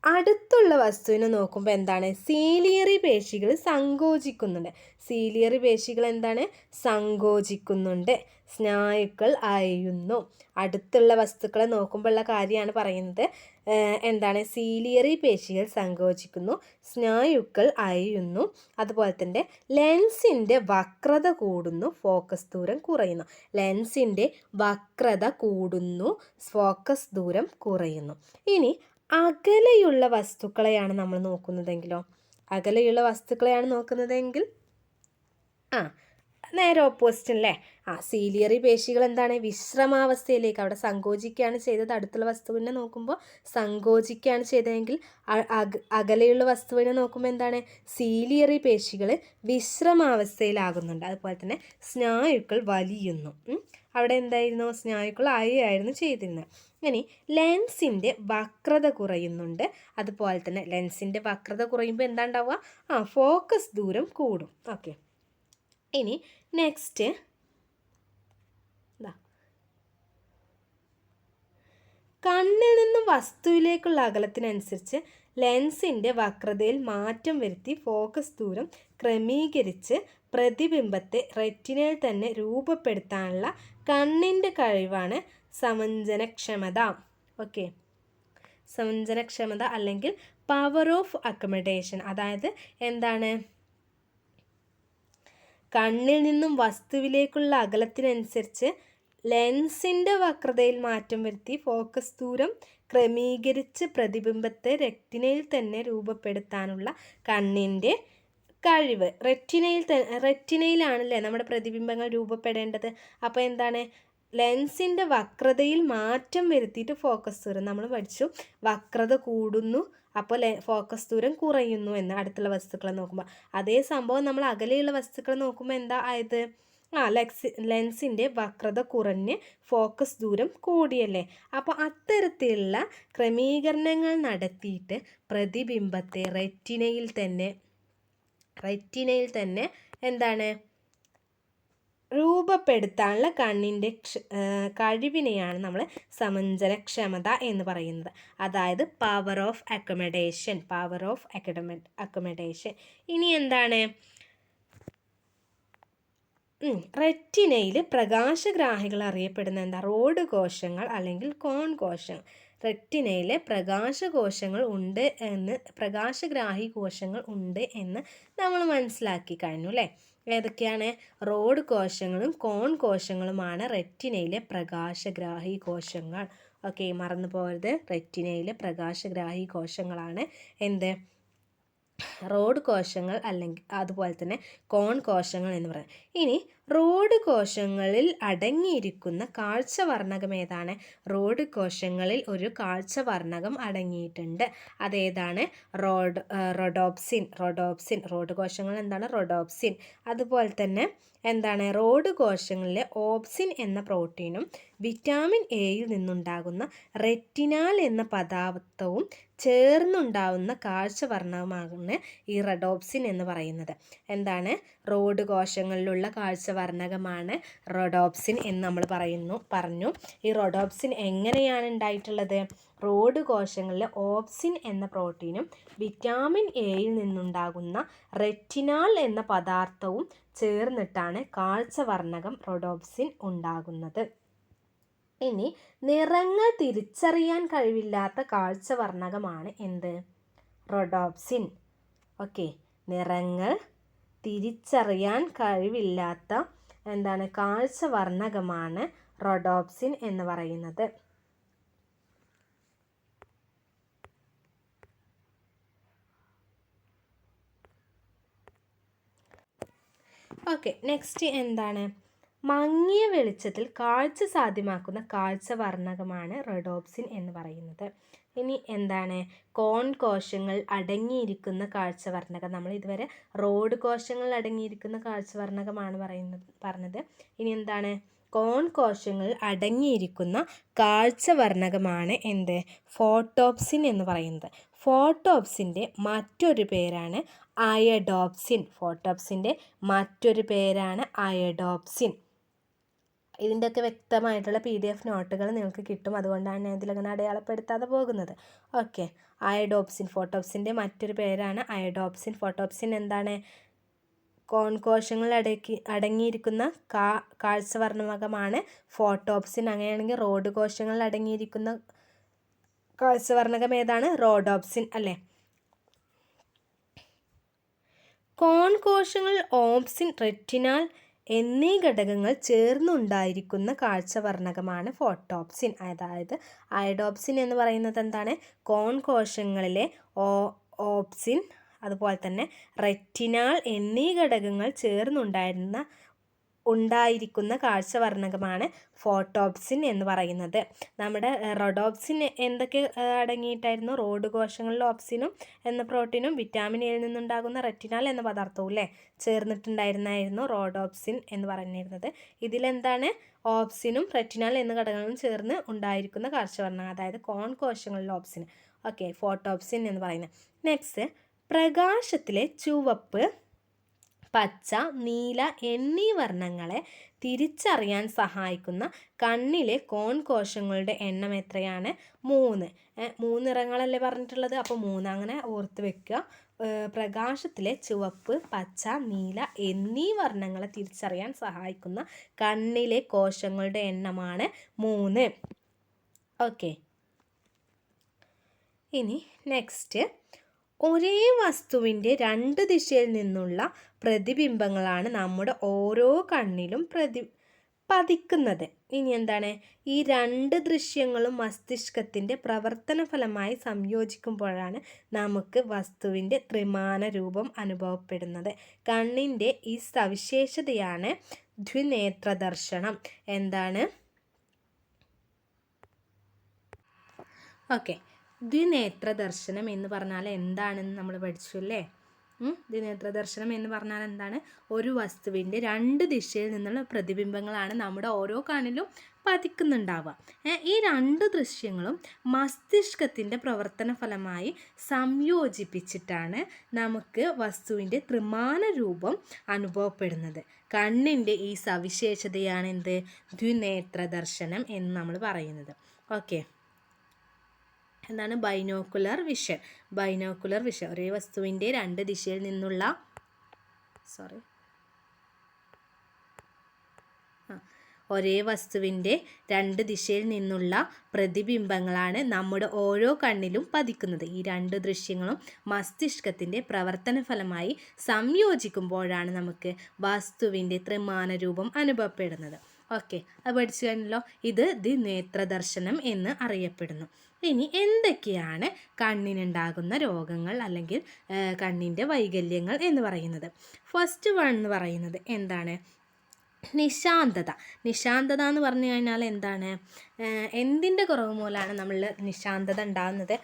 അടുത്തുള്ള വസ്തുവിനെ നോക്കുമ്പോൾ എന്താണ്? സീലിയറി പേശികൾ സങ്കോചിക്കുന്നുണ്ട്. സീലിയറി പേശികൾ എന്താണ്? സങ്കോചിക്കുന്നുണ്ട്. സ്നായുക്കൾ അയയുന്നു. അടുത്തുള്ള വസ്തുക്കളെ നോക്കുമ്പോഴുള്ള കാര്യമാണ് പറയുന്നത്. എന്താണ്? സീലിയറി പേശികൾ സങ്കോചിക്കുന്നു, സ്നായുക്കൾ അയയുന്നു. അതുപോലെ തന്നെ ലെൻസിൻ്റെ വക്രത കൂടുന്നു, ഫോക്കസ് ദൂരം കുറയുന്നു. ലെൻസിൻ്റെ വക്രത കൂടുന്നു, ഫോക്കസ് ദൂരം കുറയുന്നു. ഇനി അകലെയുള്ള വസ്തുക്കളെയാണ് നമ്മൾ നോക്കുന്നതെങ്കിലോ? അകലെയുള്ള വസ്തുക്കളെയാണ് നോക്കുന്നതെങ്കിൽ നേരെ ഓപ്പോസിറ്റ് അല്ലേ? സീലിയറി പേശികൾ എന്താണ്? വിശ്രമാവസ്ഥയിലേക്ക്, അവിടെ സങ്കോചിക്കുകയാണ് ചെയ്തത്. അടുത്തുള്ള വസ്തുവിനെ നോക്കുമ്പോൾ സങ്കോചിക്കുകയാണ് ചെയ്തതെങ്കിൽ അകലെയുള്ള വസ്തുവിനെ നോക്കുമ്പോൾ എന്താണ്? സീലിയറി പേശികൾ വിശ്രമാവസ്ഥയിലാകുന്നുണ്ട്. അതുപോലെ തന്നെ സ്നായുക്കൾ വലിയുന്നു. അവിടെ എന്തായിരുന്നു? സ്നായുക്കൾ അയയായിരുന്നു ചെയ്തിരുന്നത്. ഇനി ലെൻസിൻ്റെ വക്രത കുറയുന്നുണ്ട്. അതുപോലെ തന്നെ ലെൻസിൻ്റെ വക്രത കുറയുമ്പോൾ എന്താ ഉണ്ടാവുക? ഫോക്കസ് ദൂരം കൂടും. ഓക്കെ, ഇനി നെക്സ്റ്റ് കണ്ണിൽ നിന്നും വസ്തുവിലേക്കുള്ള അകലത്തിനനുസരിച്ച് ലെൻസിൻ്റെ വക്രതയിൽ മാറ്റം വരുത്തി ഫോക്കസ് ദൂരം ക്രമീകരിച്ച് പ്രതിബിംബത്തെ റെറ്റിനയിൽ തന്നെ രൂപപ്പെടുത്താനുള്ള കണ്ണിൻ്റെ കഴിവാണ് സമഞ്ജനക്ഷമത. ഓക്കെ, സമഞ്ജനക്ഷമത അല്ലെങ്കിൽ പവർ ഓഫ് അക്കമഡേഷൻ. അതായത് എന്താണ്? കണ്ണിൽ നിന്നും വസ്തുവിലേക്കുള്ള അകലത്തിനനുസരിച്ച് ലെൻസിൻ്റെ വക്രതയിൽ മാറ്റം വരുത്തി ഫോക്കസ് ദൂരം ക്രമീകരിച്ച് പ്രതിബിംബത്തെ റെറ്റിനയിൽ തന്നെ രൂപപ്പെടുത്താനുള്ള കണ്ണിൻ്റെ കഴിവ്. റെറ്റിനയിലാണല്ലേ നമ്മുടെ പ്രതിബിംബങ്ങൾ രൂപപ്പെടേണ്ടത്. അപ്പോൾ എന്താണ്? ലെൻസിൻ്റെ വക്രതയിൽ മാറ്റം വരുത്തിയിട്ട് ഫോക്കസ് ദൂരം നമ്മൾ പഠിച്ചു. വക്രത കൂടുന്നു, അപ്പോൾ ഫോക്കസ് ദൂരം കുറയുന്നു എന്ന് അടുത്തുള്ള വസ്തുക്കളെ നോക്കുമ്പോൾ. അതേ സംഭവം നമ്മൾ അകലെയുള്ള വസ്തുക്കളെ നോക്കുമ്പോൾ എന്താ ആയത്? ലെൻസിൻ്റെ വക്രത കുറഞ്ഞ് ഫോക്കസ് ദൂരം കൂടിയല്ലേ. അപ്പോൾ അത്തരത്തിലുള്ള ക്രമീകരണങ്ങൾ നടത്തിയിട്ട് പ്രതിബിംബത്തെ റെറ്റിനയിൽ തന്നെ എന്താണ് രൂപപ്പെടുത്താനുള്ള കണ്ണിൻ്റെ കഴിവിനെയാണ് നമ്മൾ സമഞ്ജനക്ഷമത എന്ന് പറയുന്നത്. അതായത് പവർ ഓഫ് അക്കോമഡേഷൻ. ഇനി എന്താണ്? റെറ്റിനയിൽ പ്രകാശഗ്രാഹികൾ അറിയപ്പെടുന്ന എന്താ? റോഡ് കോശങ്ങൾ അല്ലെങ്കിൽ കോൺ കോശങ്ങൾ. റെറ്റിനയിൽ പ്രകാശഗ്രാഹി കോശങ്ങൾ ഉണ്ട് എന്ന് നമ്മൾ മനസ്സിലാക്കി കഴിഞ്ഞു അല്ലേ. ഏതൊക്കെയാണ്? റോഡ് കോശങ്ങളും കോൺ കോശങ്ങളുമാണ് റെറ്റിനയിലെ പ്രകാശഗ്രാഹി കോശങ്ങൾ. ഓക്കെ, മറന്നു പോകരുത്. റെറ്റിനയിലെ പ്രകാശഗ്രാഹി കോശങ്ങളാണ് എന്ത്? റോഡ് കോശങ്ങൾ അല്ലെങ്കിൽ അതുപോലെ തന്നെ കോൺ കോശങ്ങൾ എന്ന് പറയും. ഇനി റോഡ് കോശങ്ങളിൽ അടങ്ങിയിരിക്കുന്ന കാഴ്ചവർണ്ണകം ഏതാണ്? റോഡ് കോശങ്ങളിൽ ഒരു കാഴ്ചവർണ്ണകം അടങ്ങിയിട്ടുണ്ട്. അതേതാണ്? റോഡോപ്സിൻ. റോഡ് കോശങ്ങൾ എന്താണ്? റോഡോപ്സിൻ. അതുപോലെ തന്നെ എന്താണ്? റോഡ് കോശങ്ങളിലെ ഓപ്സിൻ എന്ന പ്രോട്ടീനും വിറ്റാമിൻ എയിൽ നിന്നുണ്ടാകുന്ന റെറ്റിനാൽ എന്ന പദാർത്ഥവും ചേർന്നുണ്ടാവുന്ന കാഴ്ചവർണ്ണകമാണ് ഈ റോഡോപ്സിൻ എന്ന് പറയുന്നത്. എന്താണ്? റോഡ് കോശങ്ങളിലുള്ള കാഴ്ചവർണ്ണകമാണ് റോഡോപ്സിൻ എന്ന് നമ്മൾ പറഞ്ഞു. ഈ റോഡോപ്സിൻ എങ്ങനെയാണ് ഉണ്ടായിട്ടുള്ളത്? റോഡ് കോശങ്ങളിലെ ഓപ്സിൻ എന്ന പ്രോട്ടീനും വിറ്റാമിൻ എയിൽ നിന്നുണ്ടാകുന്ന റെറ്റിനാൽ എന്ന പദാർത്ഥവും ചേർന്നിട്ടാണ് കാഴ്ചവർണ്ണകം റോഡോപ്സിൻ ഉണ്ടാകുന്നത്. ഇനി നിറങ്ങൾ തിരിച്ചറിയാൻ കഴിവില്ലാത്ത കാഴ്ചവർണ്ണകമാണ് എന്ത്? റോഡോപ്സിൻ. ഓക്കെ, നിറങ്ങൾ തിരിച്ചറിയാൻ കഴിവില്ലാത്ത എന്താണ്? കാഴ്ചവർണ്ണകമാണ് റോഡോപ്സിൻ എന്ന് പറയുന്നത്. ഓക്കെ, നെക്സ്റ്റ് എന്താണ്? മങ്ങിയ വെളിച്ചത്തിൽ കാഴ്ച സാധ്യമാക്കുന്ന കാഴ്ചവർണ്ണകമാണ് റോഡോപ്സിൻ എന്ന് പറയുന്നത്. ഇനി എന്താണ്? കോൺ കോശങ്ങൾ അടങ്ങിയിരിക്കുന്ന കാഴ്ചവർണ്ണകം. നമ്മൾ ഇതുവരെ റോഡ് കോശങ്ങൾ അടങ്ങിയിരിക്കുന്ന കാഴ്ചവർണ്ണകമാണ് പറഞ്ഞത്. ഇനി എന്താണ്? കോൺ കോശങ്ങൾ അടങ്ങിയിരിക്കുന്ന കാഴ്ചവർണ്ണകമാണ് എന്ത്? ഫോട്ടോപ്സിൻ എന്ന് പറയുന്നത്. ഫോട്ടോപ്സിൻ്റെ മറ്റൊരു പേരാണ് അയഡോപ്സിൻ. ഫോട്ടോപ്സിൻ്റെ മറ്റൊരു പേരാണ് അയഡോപ്സിൻ. ഇതിൻ്റെയൊക്കെ വ്യക്തമായിട്ടുള്ള PDF നോട്ടുകൾ നിങ്ങൾക്ക് കിട്ടും. അതുകൊണ്ടാണ് ഞാൻ ഇതിലങ്ങനെ അടയാളപ്പെടുത്താതെ പോകുന്നത്. ഓക്കെ, അയഡോപ്സിൻ ഫോട്ടോപ്സിൻ്റെ മറ്റൊരു പേരാണ് അയഡോപ്സിൻ. ഫോട്ടോപ്സിൻ എന്താണ്? കോൺ കോശങ്ങൾ അടങ്ങിയിരിക്കുന്ന കാഴ്ചവർണ്ണകമാണ് ഫോട്ടോപ്സിൻ. അങ്ങനെയാണെങ്കിൽ റോഡ് കോശങ്ങൾ അടങ്ങിയിരിക്കുന്ന കാഴ്ചവർണ്ണകം ഏതാണ്? റോഡോപ്സിൻ അല്ലേ. കോൺ കോശങ്ങൾ ഓപ്സിൻ, റെറ്റിനാൽ എന്നീ ഘടകങ്ങൾ ചേർന്നുണ്ടായിരിക്കുന്ന കാഴ്ചവർണ്ണകമാണ് ഫോട്ടോപ്സിൻ. അതായത് അയഡോപ്സിൻ എന്ന് പറയുന്നത് എന്താണ്? കോൺ കോശങ്ങളിലെ ഓപ്സിൻ അതുപോലെ തന്നെ റെറ്റിനാൽ എന്നീ ഘടകങ്ങൾ ഉണ്ടായിരിക്കുന്ന കാഴ്ചവർണ്ണകമാണ് ഫോട്ടോപ്സിൻ എന്ന് പറയുന്നത്. നമ്മുടെ റോഡോപ്സിൻ എന്തൊക്കെ അടങ്ങിയിട്ടായിരുന്നു? റോഡ് കോശങ്ങളിൽ ഓപ്സിനും എന്ന പ്രോട്ടീനും വിറ്റാമിൻ എയിൽ നിന്നുണ്ടാകുന്ന റെറ്റിനാൽ എന്ന പദാർത്ഥവും അല്ലേ ചേർന്നിട്ടുണ്ടായിരുന്നായിരുന്നു റോഡോപ്സിൻ എന്ന് പറഞ്ഞിരുന്നത്. ഇതിലെന്താണ്? ഓപ്സിനും റെറ്റിനാൽ എന്ന ഘടകങ്ങളും ചേർന്ന് ഉണ്ടായിരിക്കുന്ന കാഴ്ചവർണ്ണകം, അതായത് കോൺ കോശങ്ങളിൽ ഓപ്സിൻ. ഓക്കെ, ഫോട്ടോപ്സിൻ എന്ന് പറയുന്നത്. നെക്സ്റ്റ്, പ്രകാശത്തിലെ ചുവപ്പ്, പച്ച, നീല എന്നീ വർണ്ണങ്ങളെ തിരിച്ചറിയാൻ സഹായിക്കുന്ന കണ്ണിലെ കോൺ കോശങ്ങളുടെ എണ്ണം എത്രയാണ്? 3. 3 നിറങ്ങളല്ലേ പറഞ്ഞിട്ടുള്ളത്, അപ്പോൾ 3 അങ്ങനെ ഓർത്ത് വെക്കുക. പ്രകാശത്തിലെ ചുവപ്പ്, പച്ച, നീല എന്നീ വർണ്ണങ്ങളെ തിരിച്ചറിയാൻ സഹായിക്കുന്ന കണ്ണിലെ കോശങ്ങളുടെ എണ്ണമാണ് 3. ഓക്കെ, ഇനി നെക്സ്റ്റ്, ഒരേ വസ്തുവിൻ്റെ 2 ദിശയിൽ നിന്നുള്ള പ്രതിബിംബങ്ങളാണ് നമ്മുടെ ഓരോ കണ്ണിലും പതിക്കുന്നത്. ഇനി എന്താണ്? ഈ 2 ദൃശ്യങ്ങളും മസ്തിഷ്കത്തിൻ്റെ പ്രവർത്തന ഫലമായി സംയോജിക്കുമ്പോഴാണ് നമുക്ക് വസ്തുവിൻ്റെ ത്രിമാന രൂപം അനുഭവപ്പെടുന്നത്. കണ്ണിൻ്റെ ഈ സവിശേഷതയാണ് ദ്വിനേത്ര ദർശനം. എന്താണ്? ഓക്കെ, ദ്വിനേത്ര ദർശനം എന്ന് പറഞ്ഞാൽ എന്താണെന്ന് നമ്മൾ പഠിച്ചു അല്ലേ? ദ്വിനേത്ര ദർശനം എന്ന് പറഞ്ഞാൽ എന്താണ്? ഒരു വസ്തുവിൻ്റെ രണ്ട് ദിശയിൽ നിന്നുള്ള പ്രതിബിംബങ്ങളാണ് നമ്മുടെ ഓരോ കണ്ണിലും പതിക്കുന്നുണ്ടാവുക. ഈ രണ്ട് ദൃശ്യങ്ങളും മസ്തിഷ്കത്തിൻ്റെ പ്രവർത്തന ഫലമായി സംയോജിപ്പിച്ചിട്ടാണ് നമുക്ക് വസ്തുവിൻ്റെ ത്രിമാന രൂപം അനുഭവപ്പെടുന്നത്. കണ്ണിൻ്റെ ഈ സവിശേഷതയാണ് എന്ത്? ദ്വിനേത്ര ദർശനം എന്ന് നമ്മൾ പറയുന്നത്. ഓക്കെ, എന്താണ് ബൈനോക്കുലർ വിഷൻ? ബൈനോക്കുലർ വിഷൻ ഒരേ വസ്തുവിൻ്റെ രണ്ട് ദിശയിൽ നിന്നുള്ള ഒരേ വസ്തുവിൻ്റെ രണ്ട് ദിശയിൽ നിന്നുള്ള പ്രതിബിംബങ്ങളാണ് നമ്മുടെ ഓരോ കണ്ണിലും പതിക്കുന്നത്. ഈ രണ്ട് ദൃശ്യങ്ങളും മസ്തിഷ്കത്തിൻ്റെ പ്രവർത്തന ഫലമായി സംയോജിക്കുമ്പോഴാണ് നമുക്ക് വസ്തുവിൻ്റെ ത്രിമാന രൂപം അനുഭവപ്പെടുന്നത്. ഓക്കെ, അത് പഠിച്ചു കഴിഞ്ഞല്ലോ. ഇത് ദ്വിനേത്രദർശനം എന്ന് അറിയപ്പെടുന്നു. ഇനി എന്തൊക്കെയാണ് കണ്ണിനുണ്ടാകുന്ന രോഗങ്ങൾ അല്ലെങ്കിൽ കണ്ണിൻ്റെ വൈകല്യങ്ങൾ എന്ന് പറയുന്നത്? ഫസ്റ്റ് വൺ എന്ന് പറയുന്നത് എന്താണ്? നിശാന്തത. നിശാന്തത എന്ന് പറഞ്ഞു കഴിഞ്ഞാൽ എന്താണ്? എന്തിൻ്റെ കുറവ് മൂലമാണ് നമ്മൾ നിശാന്തത ഉണ്ടാകുന്നത്?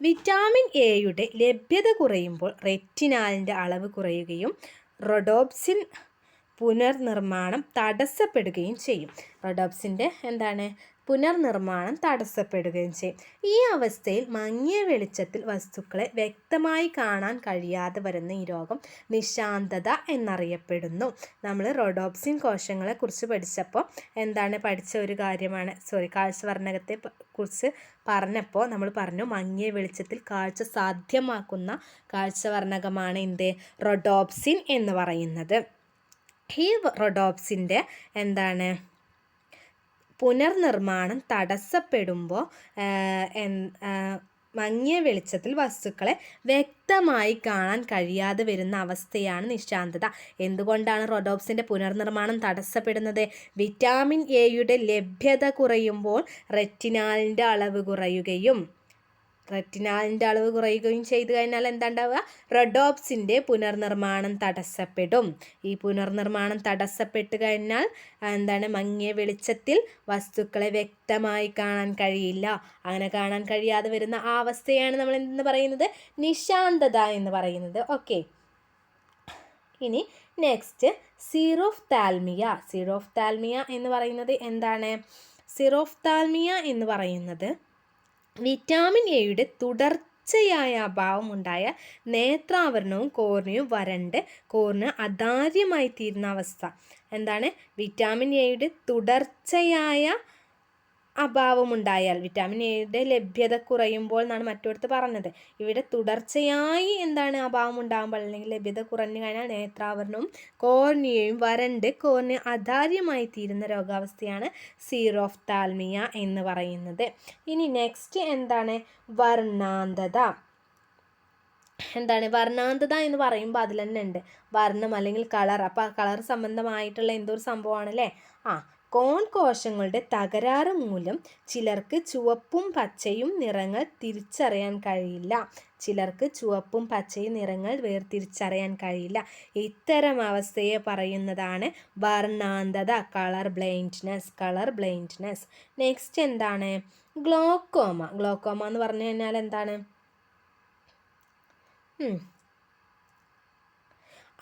വിറ്റാമിൻ എയുടെ ലഭ്യത കുറയുമ്പോൾ റെറ്റിനാലിൻ്റെ അളവ് കുറയുകയും റോഡോപ്സിൻ പുനർനിർമ്മാണം തടസ്സപ്പെടുകയും ചെയ്യും. റോഡോപ്സിൻ്റെ എന്താണ്? പുനർനിർമ്മാണം തടസ്സപ്പെടുകയും ചെയ്യും. ഈ അവസ്ഥയിൽ മങ്ങിയ വെളിച്ചത്തിൽ വസ്തുക്കളെ വ്യക്തമായി കാണാൻ കഴിയാതെ വരുന്ന ഈ രോഗം നിശാന്തത എന്നറിയപ്പെടുന്നു. നമ്മൾ റോഡോപ്സിൻ കോശങ്ങളെ കുറിച്ച് പഠിച്ചപ്പോൾ എന്താണ് പഠിച്ച ഒരു കാര്യമാണ്, കാഴ്ചവർണ്ണകത്തെ കുറിച്ച് പറഞ്ഞപ്പോൾ നമ്മൾ പറഞ്ഞു മങ്ങിയ വെളിച്ചത്തിൽ കാഴ്ച സാധ്യമാക്കുന്ന കാഴ്ചവർണ്ണകമാണ് എന്ത്? റോഡോപ്സിൻ എന്ന് പറയുന്നത്. ഈ റോഡോപ്സിൻ്റെ എന്താണ് പുനർനിർമ്മാണം തടസ്സപ്പെടുമ്പോൾ മങ്ങിയ വെളിച്ചത്തിൽ വസ്തുക്കളെ വ്യക്തമായി കാണാൻ കഴിയാതെ വരുന്ന അവസ്ഥയാണ് നിശാന്തത. എന്തുകൊണ്ടാണ് റോഡോപ്സിൻ്റെ പുനർനിർമ്മാണം തടസ്സപ്പെടുന്നത്? വിറ്റാമിൻ എയുടെ ലഭ്യത കുറയുമ്പോൾ റെറ്റിനാലിൻ്റെ അളവ് കുറയുകയും ചെയ്തു കഴിഞ്ഞാൽ എന്താ ഉണ്ടാവുക? റോഡോപ്സിൻ്റെ പുനർനിർമ്മാണം തടസ്സപ്പെടും. ഈ പുനർനിർമ്മാണം തടസ്സപ്പെട്ട് കഴിഞ്ഞാൽ എന്താണ്? മങ്ങിയ വെളിച്ചത്തിൽ വസ്തുക്കളെ വ്യക്തമായി കാണാൻ കഴിയില്ല. അങ്ങനെ കാണാൻ കഴിയാതെ വരുന്ന ആ അവസ്ഥയാണ് നമ്മൾ എന്തെന്ന് പറയുന്നത്? നിശാന്തത എന്ന് പറയുന്നത്. ഓക്കെ, ഇനി നെക്സ്റ്റ് സീറോഫ്താൽമിയ. സീറോഫ്താൽമിയ എന്ന് പറയുന്നത് എന്താണ്? സീറോഫ്താൽമിയ എന്ന് പറയുന്നത് വിറ്റാമിൻ എയുടെ തുടർച്ചയായ അഭാവം ഉണ്ടായ നേത്രാവരണവും കോർണിയയും വരണ്ട് കോർണിയ അദാര്യമായി തീരുന്ന അവസ്ഥ. എന്താണ്? വിറ്റാമിൻ എയുടെ തുടർച്ചയായ അഭാവമുണ്ടായാൽ, വിറ്റാമിൻ എയുടെ ലഭ്യത കുറയുമ്പോൾ എന്നാണ് മറ്റൊരുത്ത് പറഞ്ഞത്. ഇവിടെ തുടർച്ചയായി എന്താണ് അഭാവം ഉണ്ടാകുമ്പോൾ അല്ലെങ്കിൽ ലഭ്യത കുറഞ്ഞു കഴിഞ്ഞാൽ നേത്രാവരണവും കോർണിയയും വരണ്ട് കോർണിയ അദാര്യമായി തീരുന്ന രോഗാവസ്ഥയാണ് സീറോഫ്താൽമിയ എന്ന് പറയുന്നത്. ഇനി നെക്സ്റ്റ് എന്താണ്? വർണ്ണാന്തത. എന്താണ് വർണ്ണാന്തത എന്ന് പറയുമ്പോൾ അതിൽ തന്നെ ഉണ്ട് വർണ്ണം അല്ലെങ്കിൽ കളർ. അപ്പോൾ കളർ സംബന്ധമായിട്ടുള്ള എന്തോ ഒരു സംഭവമാണല്ലേ? കോൺ കോശങ്ങളുടെ തകരാറ് മൂലം ചിലർക്ക് ചുവപ്പും പച്ചയും നിറങ്ങൾ തിരിച്ചറിയാൻ കഴിയില്ല. വേർതിരിച്ചറിയാൻ കഴിയില്ല. ഇത്തരം അവസ്ഥയെ പറയുന്നതാണ് വർണ്ണാന്തത, കളർ ബ്ലൈൻഡ്നെസ്. നെക്സ്റ്റ് എന്താണ്? ഗ്ലോക്കോമ. ഗ്ലോക്കോമ എന്ന് പറഞ്ഞു കഴിഞ്ഞാൽ എന്താണ്?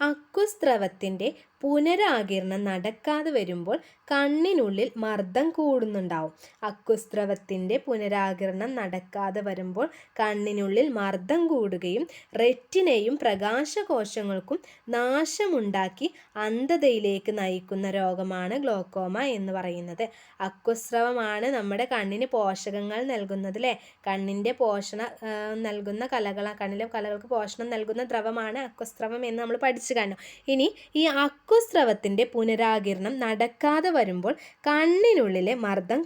അക്കുസ്രവത്തിൻ്റെ പുനരാകിരണം നടക്കാതെ വരുമ്പോൾ കണ്ണിനുള്ളിൽ മർദ്ദം കൂടുന്നുണ്ടാവും. അക്കുസ്രവത്തിൻ്റെ പുനരാകിരണം നടക്കാതെ വരുമ്പോൾ കണ്ണിനുള്ളിൽ മർദ്ദം കൂടുകയും റെറ്റിനയും പ്രകാശകോശങ്ങൾക്കും നാശമുണ്ടാക്കി അന്ധതയിലേക്ക് നയിക്കുന്ന രോഗമാണ് ഗ്ലോക്കോമ എന്ന് പറയുന്നത്. അക്കുസ്രവമാണ് നമ്മുടെ കണ്ണിന് പോഷകങ്ങൾ നൽകുന്നത് അല്ലേ? കണ്ണിൻ്റെ പോഷണം നൽകുന്ന കണ്ണിലെ കലകൾക്ക് പോഷണം നൽകുന്ന ദ്രവമാണ് അക്കുസ്രവം എന്ന് നമ്മൾ പഠിച്ചു കഴിഞ്ഞു. ഇനി ഈ അക്കുസ്രവത്തിൻ്റെ പുനരാകിരണം നടക്കാതെ വരുമ്പോൾ കണ്ണിനുള്ളിലെ മർദ്ദം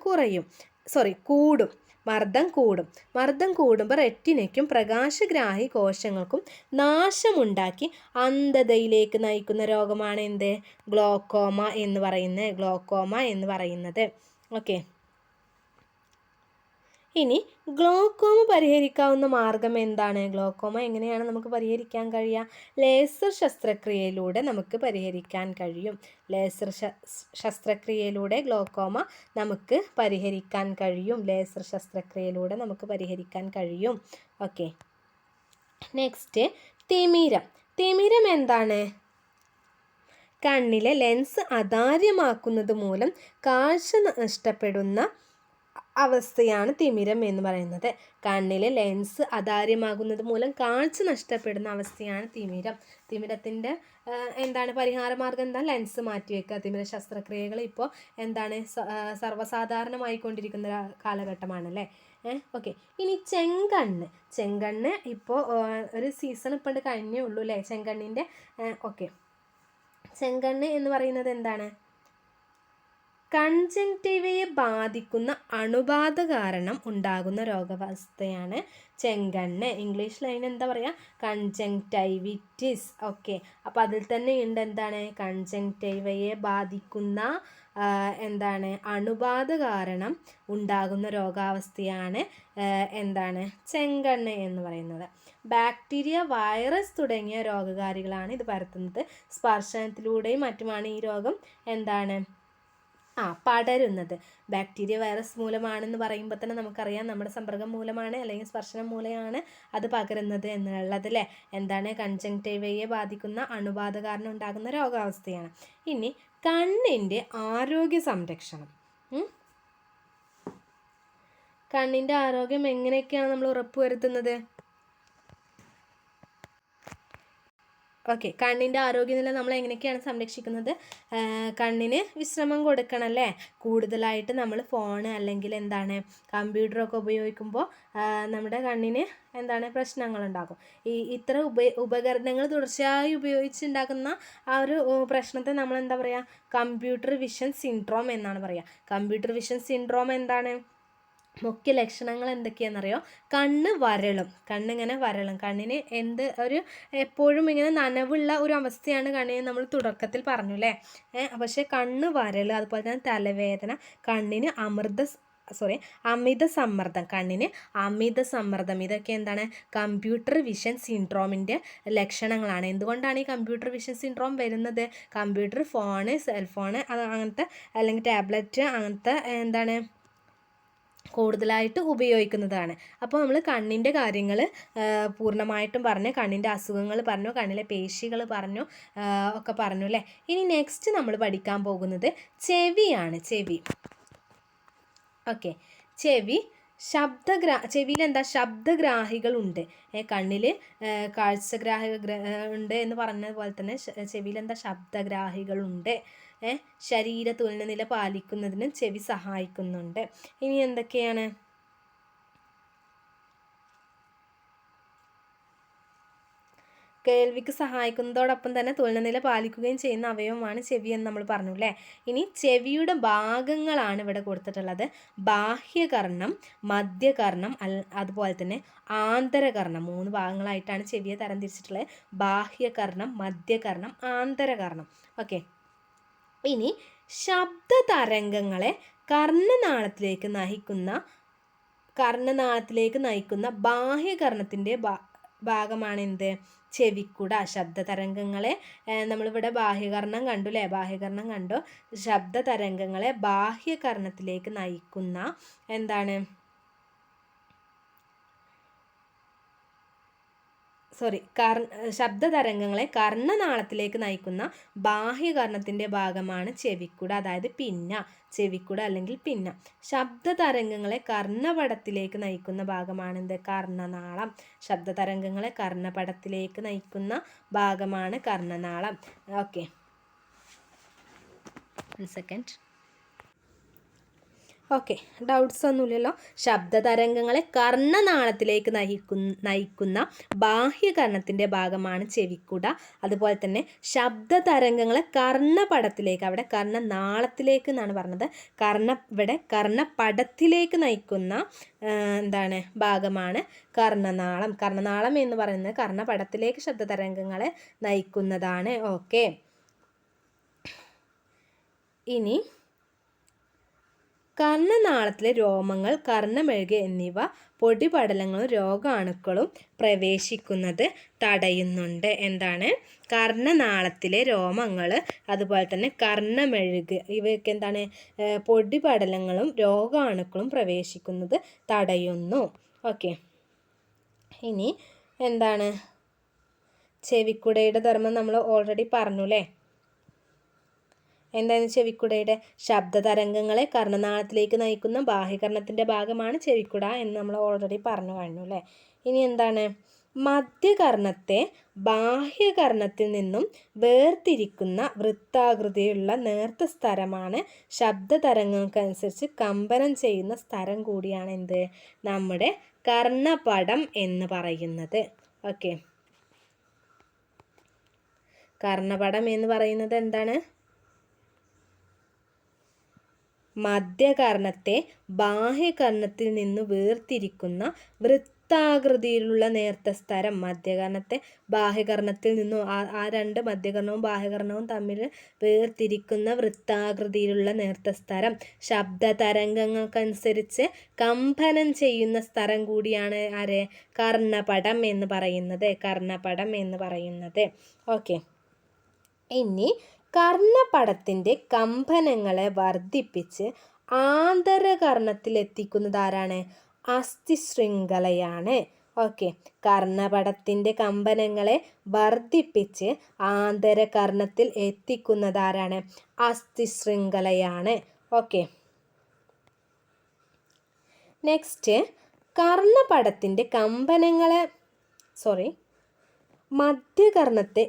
കൂടുമ്പോൾ റെറ്റിനയ്ക്കും പ്രകാശഗ്രാഹി കോശങ്ങൾക്കും നാശമുണ്ടാക്കി അന്ധതയിലേക്ക് നയിക്കുന്ന രോഗമാണ് എന്ത്? ഗ്ലോക്കോമ എന്ന് പറയുന്നത്. ഓക്കെ, ഇനി ഗ്ലോക്കോമ പരിഹരിക്കാവുന്ന മാർഗം എന്താണ്? ഗ്ലോക്കോമ എങ്ങനെയാണ് നമുക്ക് പരിഹരിക്കാൻ കഴിയുക? ലേസർ ശസ്ത്രക്രിയയിലൂടെ നമുക്ക് പരിഹരിക്കാൻ കഴിയും. ലേസർ ശസ്ത്രക്രിയയിലൂടെ ഗ്ലോക്കോമ നമുക്ക് പരിഹരിക്കാൻ കഴിയും. ലേസർ ശസ്ത്രക്രിയയിലൂടെ നമുക്ക് പരിഹരിക്കാൻ കഴിയും. ഓക്കെ, നെക്സ്റ്റ് തിമിരം. തിമിരം എന്താണ്? കണ്ണിലെ ലെൻസ് അതാര്യമാക്കുന്നത് മൂലം കാഴ്ച നഷ്ടപ്പെടുന്ന അവസ്ഥയാണ് തിമിരം എന്ന് പറയുന്നത്. കണ്ണിലെ ലെൻസ് അതാര്യമാകുന്നത് മൂലം കാഴ്ച നഷ്ടപ്പെടുന്ന അവസ്ഥയാണ് തിമിരം. തിമിരത്തിൻ്റെ എന്താണ് പരിഹാര മാർഗം? എന്താ? ലെൻസ് മാറ്റിവെക്കുക. തിമിര ശസ്ത്രക്രിയകൾ ഇപ്പോൾ എന്താണ് സർവ്വസാധാരണമായിക്കൊണ്ടിരിക്കുന്ന കാലഘട്ടമാണല്ലേ. ഓക്കെ, ഇനി ചെങ്കണ്ണ്. ചെങ്കണ്ണ് ഇപ്പോൾ ഒരു സീസൺ ഇപ്പോൾ കഴിഞ്ഞേ ഉള്ളൂ അല്ലേ ചെങ്കണ്ണിൻ്റെ. ഓക്കെ, ചെങ്കണ്ണ് എന്ന് പറയുന്നത് എന്താണ്? കൺജങ്ക്റ്റിവയെ ബാധിക്കുന്ന അണുബാധ കാരണം ഉണ്ടാകുന്ന രോഗാവസ്ഥയാണ് ചെങ്കണ്ണ്. ഇംഗ്ലീഷിൽ അതിന് എന്താ പറയുക? കൺജങ്ക്റ്റൈവിറ്റിസ്. ഓക്കെ, അപ്പോൾ അതിൽ തന്നെ ഉണ്ട് എന്താണ്? കൺജങ്ക്റ്റിവയെ ബാധിക്കുന്ന എന്താണ് അണുബാധ കാരണം ഉണ്ടാകുന്ന രോഗാവസ്ഥയാണ് എന്താണ് ചെങ്കണ്ണ് എന്ന് പറയുന്നത്. ബാക്ടീരിയ, വൈറസ് തുടങ്ങിയ രോഗകാരികളാണ് ഇത് പരത്തുന്നത്. സ്പർശനത്തിലൂടെയും മറ്റുമാണ് ഈ രോഗം എന്താണ് പടരുന്നത്. ബാക്ടീരിയ, വൈറസ് മൂലമാണെന്ന് പറയുമ്പോൾ തന്നെ നമുക്കറിയാം നമ്മുടെ സമ്പർക്കം മൂലമാണ് അല്ലെങ്കിൽ സ്പർശനം മൂലമാണ് അത് പകരുന്നത് എന്നുള്ളത് അല്ലേ. എന്താണ്? കൺജങ്ക്റ്റിവയെ ബാധിക്കുന്ന അണുബാധ കാരണം ഉണ്ടാകുന്ന രോഗാവസ്ഥയാണ്. ഇനി കണ്ണിൻ്റെ ആരോഗ്യ സംരക്ഷണം. കണ്ണിൻ്റെ ആരോഗ്യം എങ്ങനെയൊക്കെയാണ് നമ്മൾ ഉറപ്പുവരുത്തുന്നത്? ഓക്കെ, കണ്ണിൻ്റെ ആരോഗ്യനില നമ്മൾ എങ്ങനെയൊക്കെയാണ് സംരക്ഷിക്കുന്നത്? കണ്ണിന് വിശ്രമം കൊടുക്കണം അല്ലേ. കൂടുതലായിട്ട് നമ്മൾ ഫോണ് അല്ലെങ്കിൽ എന്താണ് കമ്പ്യൂട്ടറൊക്കെ ഉപയോഗിക്കുമ്പോൾ നമ്മുടെ കണ്ണിന് എന്താണ് പ്രശ്നങ്ങളുണ്ടാകും. ഇത്ര ഉപകരണങ്ങൾ തുടർച്ചയായി ഉപയോഗിച്ചുണ്ടാക്കുന്ന ആ ഒരു പ്രശ്നത്തെ നമ്മൾ എന്താ പറയുക? കമ്പ്യൂട്ടർ വിഷൻ സിൻഡ്രോം എന്നാണ് പറയുക. കമ്പ്യൂട്ടർ വിഷൻ സിൻഡ്രോം എന്താണ്? മുഖ്യ ലക്ഷണങ്ങൾ എന്തൊക്കെയാണെന്നറിയോ? കണ്ണ് വരളും. കണ്ണിങ്ങനെ വരളും. കണ്ണിന് എപ്പോഴും ഇങ്ങനെ നനവുള്ള ഒരു അവസ്ഥയാണ് കണ്ണിന് നമ്മൾ തുടക്കത്തിൽ പറഞ്ഞു അല്ലേ. പക്ഷേ കണ്ണ് വരൾ, അതുപോലെ തന്നെ തലവേദന, കണ്ണിന് അമിത സമ്മർദ്ദം, കണ്ണിന് അമിത സമ്മർദ്ദം, ഇതൊക്കെ എന്താണ്? കമ്പ്യൂട്ടർ വിഷൻ സിൻഡ്രോമിൻ്റെ ലക്ഷണങ്ങളാണ്. എന്തുകൊണ്ടാണ് ഈ കമ്പ്യൂട്ടർ വിഷൻ സിൻഡ്രോം വരുന്നത്? കമ്പ്യൂട്ടർ, ഫോണ്, സെൽഫോണ് അങ്ങനത്തെ അല്ലെങ്കിൽ ടാബ്ലറ്റ് അങ്ങനത്തെ എന്താണ് കൂടുതലായിട്ട് ഉപയോഗിക്കുന്നതാണ്. അപ്പോൾ നമ്മൾ കണ്ണിൻ്റെ കാര്യങ്ങൾ പൂർണ്ണമായിട്ടും പറഞ്ഞു, കണ്ണിൻ്റെ അസുഖങ്ങൾ പറഞ്ഞു, കണ്ണിലെ പേശികൾ പറഞ്ഞു, ഒക്കെ പറഞ്ഞു അല്ലേ. ഇനി നെക്സ്റ്റ് നമ്മൾ പഠിക്കാൻ പോകുന്നത് ചെവിയാണ്. ചെവി. ഓക്കെ, ചെവിയിൽ എന്താ? ശബ്ദഗ്രാഹികളുണ്ട്. കണ്ണിൽ കാഴ്ചഗ്രാഹികൾ ഉണ്ട് എന്ന് പറഞ്ഞതുപോലെ തന്നെ ചെവിയിൽ എന്താ? ശബ്ദഗ്രാഹികളുണ്ട്. ശരീര തുലനനില പാലിക്കുന്നതിന് ചെവി സഹായിക്കുന്നുണ്ട്. ഇനി എന്തൊക്കെയാണ്? കേൾവിക്ക് സഹായിക്കുന്നതോടൊപ്പം തന്നെ തുലനനില പാലിക്കുകയും ചെയ്യുന്ന അവയവമാണ് ചെവി എന്ന് നമ്മൾ പറഞ്ഞു അല്ലേ. ഇനി ചെവിയുടെ ഭാഗങ്ങളാണ് ഇവിടെ കൊടുത്തിട്ടുള്ളത്. ബാഹ്യകർണം, മധ്യകർണം, അതുപോലെ തന്നെ ആന്തരകർണം. 3 ഭാഗങ്ങളായിട്ടാണ് ചെവിയെ തരംതിരിച്ചിട്ടുള്ളത്. ബാഹ്യകർണം, മധ്യകർണം, ആന്തരകർണം. ഓക്കെ, ഇനി ശബ്ദതരംഗങ്ങളെ കർണനാളത്തിലേക്ക് നയിക്കുന്ന ബാഹ്യകർണത്തിൻ്റെ ഭാഗമാണ് എന്ത്? ചെവിക്കുട. ശബ്ദതരംഗങ്ങളെ നമ്മളിവിടെ ബാഹ്യകർണം കണ്ടു അല്ലേ. ബാഹ്യകർണം കണ്ടു. ശബ്ദതരംഗങ്ങളെ ബാഹ്യകർണത്തിലേക്ക് നയിക്കുന്ന എന്താണ്? ശബ്ദതരംഗങ്ങളെ കർണനാളത്തിലേക്ക് നയിക്കുന്ന ബാഹ്യകർണത്തിൻ്റെ ഭാഗമാണ് ചെവിക്കുട, അതായത് പിന്ന. ചെവിക്കുട അല്ലെങ്കിൽ പിന്ന. ശബ്ദതരംഗങ്ങളെ കർണപടത്തിലേക്ക് നയിക്കുന്ന ഭാഗമാണ് എന്ത്? കർണനാളം. ശബ്ദതരംഗങ്ങളെ കർണപടത്തിലേക്ക് നയിക്കുന്ന ഭാഗമാണ് കർണനാളം. Okay, 1 second. ഓക്കെ, ഡൗട്ട്സ് ഒന്നുമില്ലല്ലോ. ശബ്ദതരംഗങ്ങളെ കർണനാളത്തിലേക്ക് നയിക്കുന്ന ബാഹ്യകർണത്തിൻ്റെ ഭാഗമാണ് ചെവിക്കുട. അതുപോലെ തന്നെ ശബ്ദതരംഗങ്ങളെ കർണപടത്തിലേക്ക്, അവിടെ കർണനാളത്തിലേക്ക് എന്നാണ് പറഞ്ഞത്, ഇവിടെ കർണപടത്തിലേക്ക് നയിക്കുന്ന എന്താണ് ഭാഗമാണ് കർണനാളം. കർണനാളം എന്ന് പറയുന്നത് കർണപടത്തിലേക്ക് ശബ്ദതരംഗങ്ങളെ നയിക്കുന്നതാണ്. ഓക്കെ, ഇനി കർണനാളത്തിലെ രോമങ്ങൾ, കർണമെഴുക് എന്നിവ പൊടിപടലങ്ങളും രോഗാണുക്കളും പ്രവേശിക്കുന്നത് തടയുന്നുണ്ട്. എന്താണ്? കർണനാളത്തിലെ രോമങ്ങൾ, അതുപോലെ തന്നെ കർണമെഴുക്, ഇവയൊക്കെ എന്താണ്? പൊടിപടലങ്ങളും രോഗാണുക്കളും പ്രവേശിക്കുന്നത് തടയുന്നു. ഓക്കെ. ഇനി എന്താണ്? ചെവിക്കുടയുടെ ധർമ്മം നമ്മൾ ഓൾറെഡി പറഞ്ഞു അല്ലേ? എന്താണ് ചെവിക്കുടയുടെ? ശബ്ദതരംഗങ്ങളെ കർണനാളത്തിലേക്ക് നയിക്കുന്ന ബാഹ്യകർണത്തിൻ്റെ ഭാഗമാണ് ചെവിക്കുട എന്ന് നമ്മൾ ഓൾറെഡി പറഞ്ഞു കഴിഞ്ഞു അല്ലേ? ഇനി എന്താണ്? മധ്യകർണത്തെ ബാഹ്യകർണത്തിൽ നിന്നും വേർതിരിക്കുന്ന വൃത്താകൃതിയിലുള്ള നേർത്ത സ്ഥലമാണ് ശബ്ദതരംഗങ്ങൾക്കനുസരിച്ച് കമ്പനം ചെയ്യുന്ന സ്ഥലം കൂടിയാണ് എന്ത്? നമ്മുടെ കർണപടം എന്ന് പറയുന്നത്. ഓക്കെ. കർണപടം എന്ന് പറയുന്നത് എന്താണ്? മധ്യകർണത്തെ ബാഹ്യകർണത്തിൽ നിന്ന് വേർതിരിക്കുന്ന വൃത്താകൃതിയിലുള്ള നേർത്ത സ്ഥലം. മധ്യകർണത്തെ ബാഹ്യകർണത്തിൽ നിന്നും ആ രണ്ട് മധ്യകർണവും ബാഹ്യകർണവും തമ്മിൽ വേർതിരിക്കുന്ന വൃത്താകൃതിയിലുള്ള നേർത്ത സ്ഥലം ശബ്ദതരംഗങ്ങൾക്കനുസരിച്ച് കമ്പനം ചെയ്യുന്ന സ്ഥലം കൂടിയാണ് ആര്? കർണപടം എന്ന് പറയുന്നത്. കർണപടം എന്ന് പറയുന്നത്. ഓക്കെ. ഇനി കർണപടത്തിൻ്റെ കമ്പനങ്ങളെ വർദ്ധിപ്പിച്ച് ആന്തരകർണത്തിലെത്തിക്കുന്നത് ആരാണ്? അസ്ഥിശൃംഖലയാണ്. ഓക്കെ. കർണപടത്തിൻ്റെ കമ്പനങ്ങളെ വർദ്ധിപ്പിച്ച് ആന്തരകർണത്തിൽ എത്തിക്കുന്നത് ആരാണ്? അസ്ഥിശൃംഖലയാണ്. ഓക്കെ. നെക്സ്റ്റ്, കർണപടത്തിൻ്റെ കമ്പനങ്ങളെ മധ്യകർണത്തെ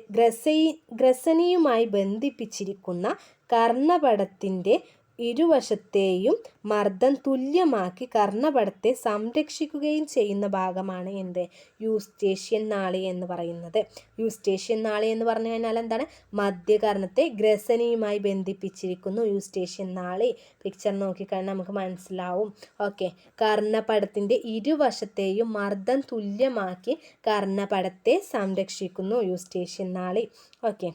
ഗ്രസനിയുമായി ബന്ധിപ്പിച്ചിരിക്കുന്ന കർണപടത്തിൻ്റെ ഇരുവശത്തെയും മർദ്ദം തുല്യമാക്കി കർണപടത്തെ സംരക്ഷിക്കുകയും ചെയ്യുന്ന ഭാഗമാണ് എന്ത്? യൂസ്റ്റേഷ്യൻ നാളി എന്ന് പറയുന്നത്. യൂസ്റ്റേഷ്യൻ നാളി എന്ന് പറഞ്ഞു കഴിഞ്ഞാൽ എന്താണ്? മധ്യകർണത്തെ ഗ്രസനിയുമായി ബന്ധിപ്പിച്ചിരിക്കുന്നു യൂസ്റ്റേഷ്യൻ നാളി. പിക്ചർ നോക്കിക്കഴിഞ്ഞാൽ നമുക്ക് മനസ്സിലാവും. ഓക്കെ. കർണപടത്തിൻ്റെ ഇരുവശത്തെയും മർദ്ദം തുല്യമാക്കി കർണപടത്തെ സംരക്ഷിക്കുന്നു യൂസ്റ്റേഷ്യൻ നാളി. ഓക്കെ.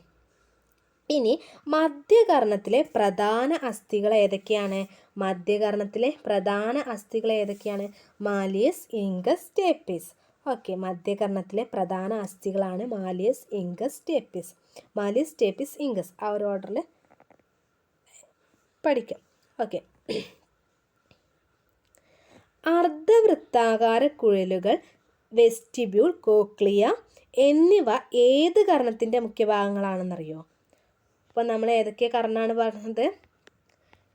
ഇനി മധ്യകർണത്തിലെ പ്രധാന അസ്ഥികൾ ഏതൊക്കെയാണ്? മധ്യകർണത്തിലെ പ്രധാന അസ്ഥികൾ ഏതൊക്കെയാണ്? Malleus, incus, stapes. ഓക്കെ. മധ്യകർണത്തിലെ പ്രധാന അസ്ഥികളാണ് malleus, incus, stapes. Malleus, stapes, incus ആ ഒരു ഓർഡറിൽ പഠിക്കാം. ഓക്കെ. അർദ്ധവൃത്താകാര കുഴലുകൾ, വെസ്റ്റിബ്യൂൾ, കോക്ലിയ എന്നിവ ഏത് കർണത്തിൻ്റെ മുഖ്യഭാഗങ്ങളാണെന്നറിയോ? അപ്പോൾ നമ്മൾ ഏതൊക്കെ കർണമാണ് പറഞ്ഞത്?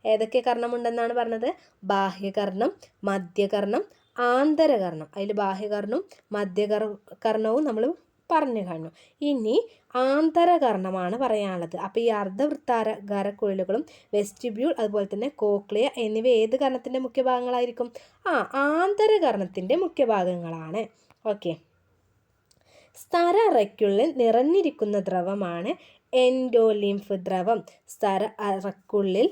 ഏതൊക്കെ കർണമുണ്ടെന്നാണ് പറഞ്ഞത്? ബാഹ്യകർണം, മധ്യകർണം, ആന്തരകർണം. അതിൽ ബാഹ്യകർണവും മധ്യകർണവും നമ്മൾ പറഞ്ഞു കഴിഞ്ഞു. ഇനി ആന്തരകർണമാണ് പറയാനുള്ളത്. അപ്പോൾ ഈ അർദ്ധവൃത്താകാര കുഴലുകളും വെസ്റ്റിബ്യൂൾ അതുപോലെ തന്നെ കോക്ലിയ എന്നിവ ഏത് കർണത്തിൻ്റെ മുഖ്യഭാഗങ്ങളായിരിക്കും? ആന്തരകർണത്തിൻ്റെ മുഖ്യഭാഗങ്ങളാണ്. ഓക്കെ. സ്തര അറയ്ക്കുള്ളിൽ നിറഞ്ഞിരിക്കുന്ന ദ്രവമാണ് എൻഡോലിംഫ് ദ്രവം. സ്തര അറയ്ക്കുള്ളിൽ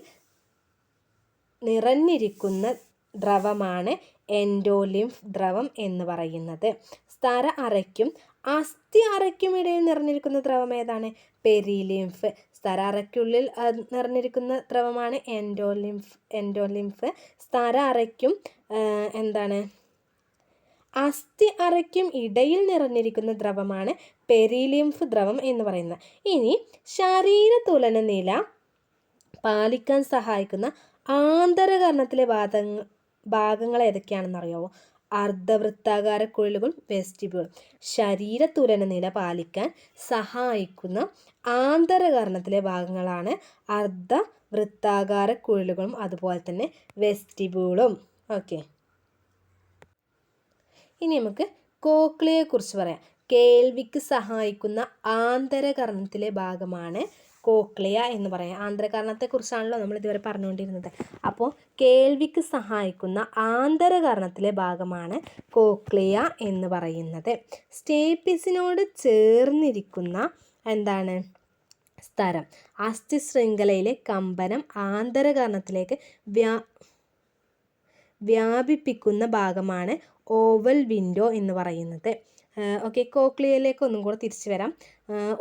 നിറഞ്ഞിരിക്കുന്ന ദ്രവമാണ് എൻഡോലിംഫ് ദ്രവം എന്ന് പറയുന്നത്. സ്തര അറയ്ക്കും അസ്ഥി അറയ്ക്കും ഇടയിൽ നിറഞ്ഞിരിക്കുന്ന ദ്രവം ഏതാണ്? പെരിലിംഫ്. സ്തര അറയ്ക്കുള്ളിൽ നിറഞ്ഞിരിക്കുന്ന ദ്രവമാണ് എൻഡോലിംഫ്. സ്തര അറയ്ക്കും എന്താണ്? അസ്ഥി അറയ്ക്കും ഇടയിൽ നിറഞ്ഞിരിക്കുന്ന ദ്രവമാണ് പെരിലിംഫ് ദ്രവം എന്ന് പറയുന്നത്. ഇനി ശരീര തുലന നില പാലിക്കാൻ സഹായിക്കുന്ന ആന്തരകർണത്തിലെ ഭാഗങ്ങൾ ഏതൊക്കെയാണെന്നറിയാവോ? അർദ്ധവൃത്താകാര കുഴലുകൾ, വെസ്റ്റിബ്യൂൾ. ശരീര തുലന നില പാലിക്കാൻ സഹായിക്കുന്ന ആന്തരകർണത്തിലെ ഭാഗങ്ങളാണ് അർദ്ധവൃത്താകാര കുഴലുകളും അതുപോലെ തന്നെ വെസ്റ്റിബ്യൂളും. ഓക്കെ. ഇനി നമുക്ക് കോക്ലിയയെക്കുറിച്ച് പറയാം. കേൾവിക്ക് സഹായിക്കുന്ന ആന്തരകർണത്തിലെ ഭാഗമാണ് കോക്ലിയ എന്ന് പറയാം. ആന്തരകർണത്തെക്കുറിച്ചാണല്ലോ നമ്മൾ ഇതുവരെ പറഞ്ഞുകൊണ്ടിരുന്നത്. അപ്പോൾ കേൾവിക്ക് സഹായിക്കുന്ന ആന്തരകർണത്തിലെ ഭാഗമാണ് കോക്ലിയ എന്ന് പറയുന്നത്. സ്റ്റേപ്പിസിനോട് ചേർന്നിരിക്കുന്ന എന്താണ്? സ്ഥലം. അസ്ഥിശൃംഖലയിലെ കമ്പനം ആന്തരകർണത്തിലേക്ക് വ്യാപിപ്പിക്കുന്ന ഭാഗമാണ് ഓവൽ വിൻഡോ എന്ന് പറയുന്നത്. ഓക്കെ, കോക്ലിയയിലേക്ക് ഒന്നും കൂടെ തിരിച്ചു വരാം.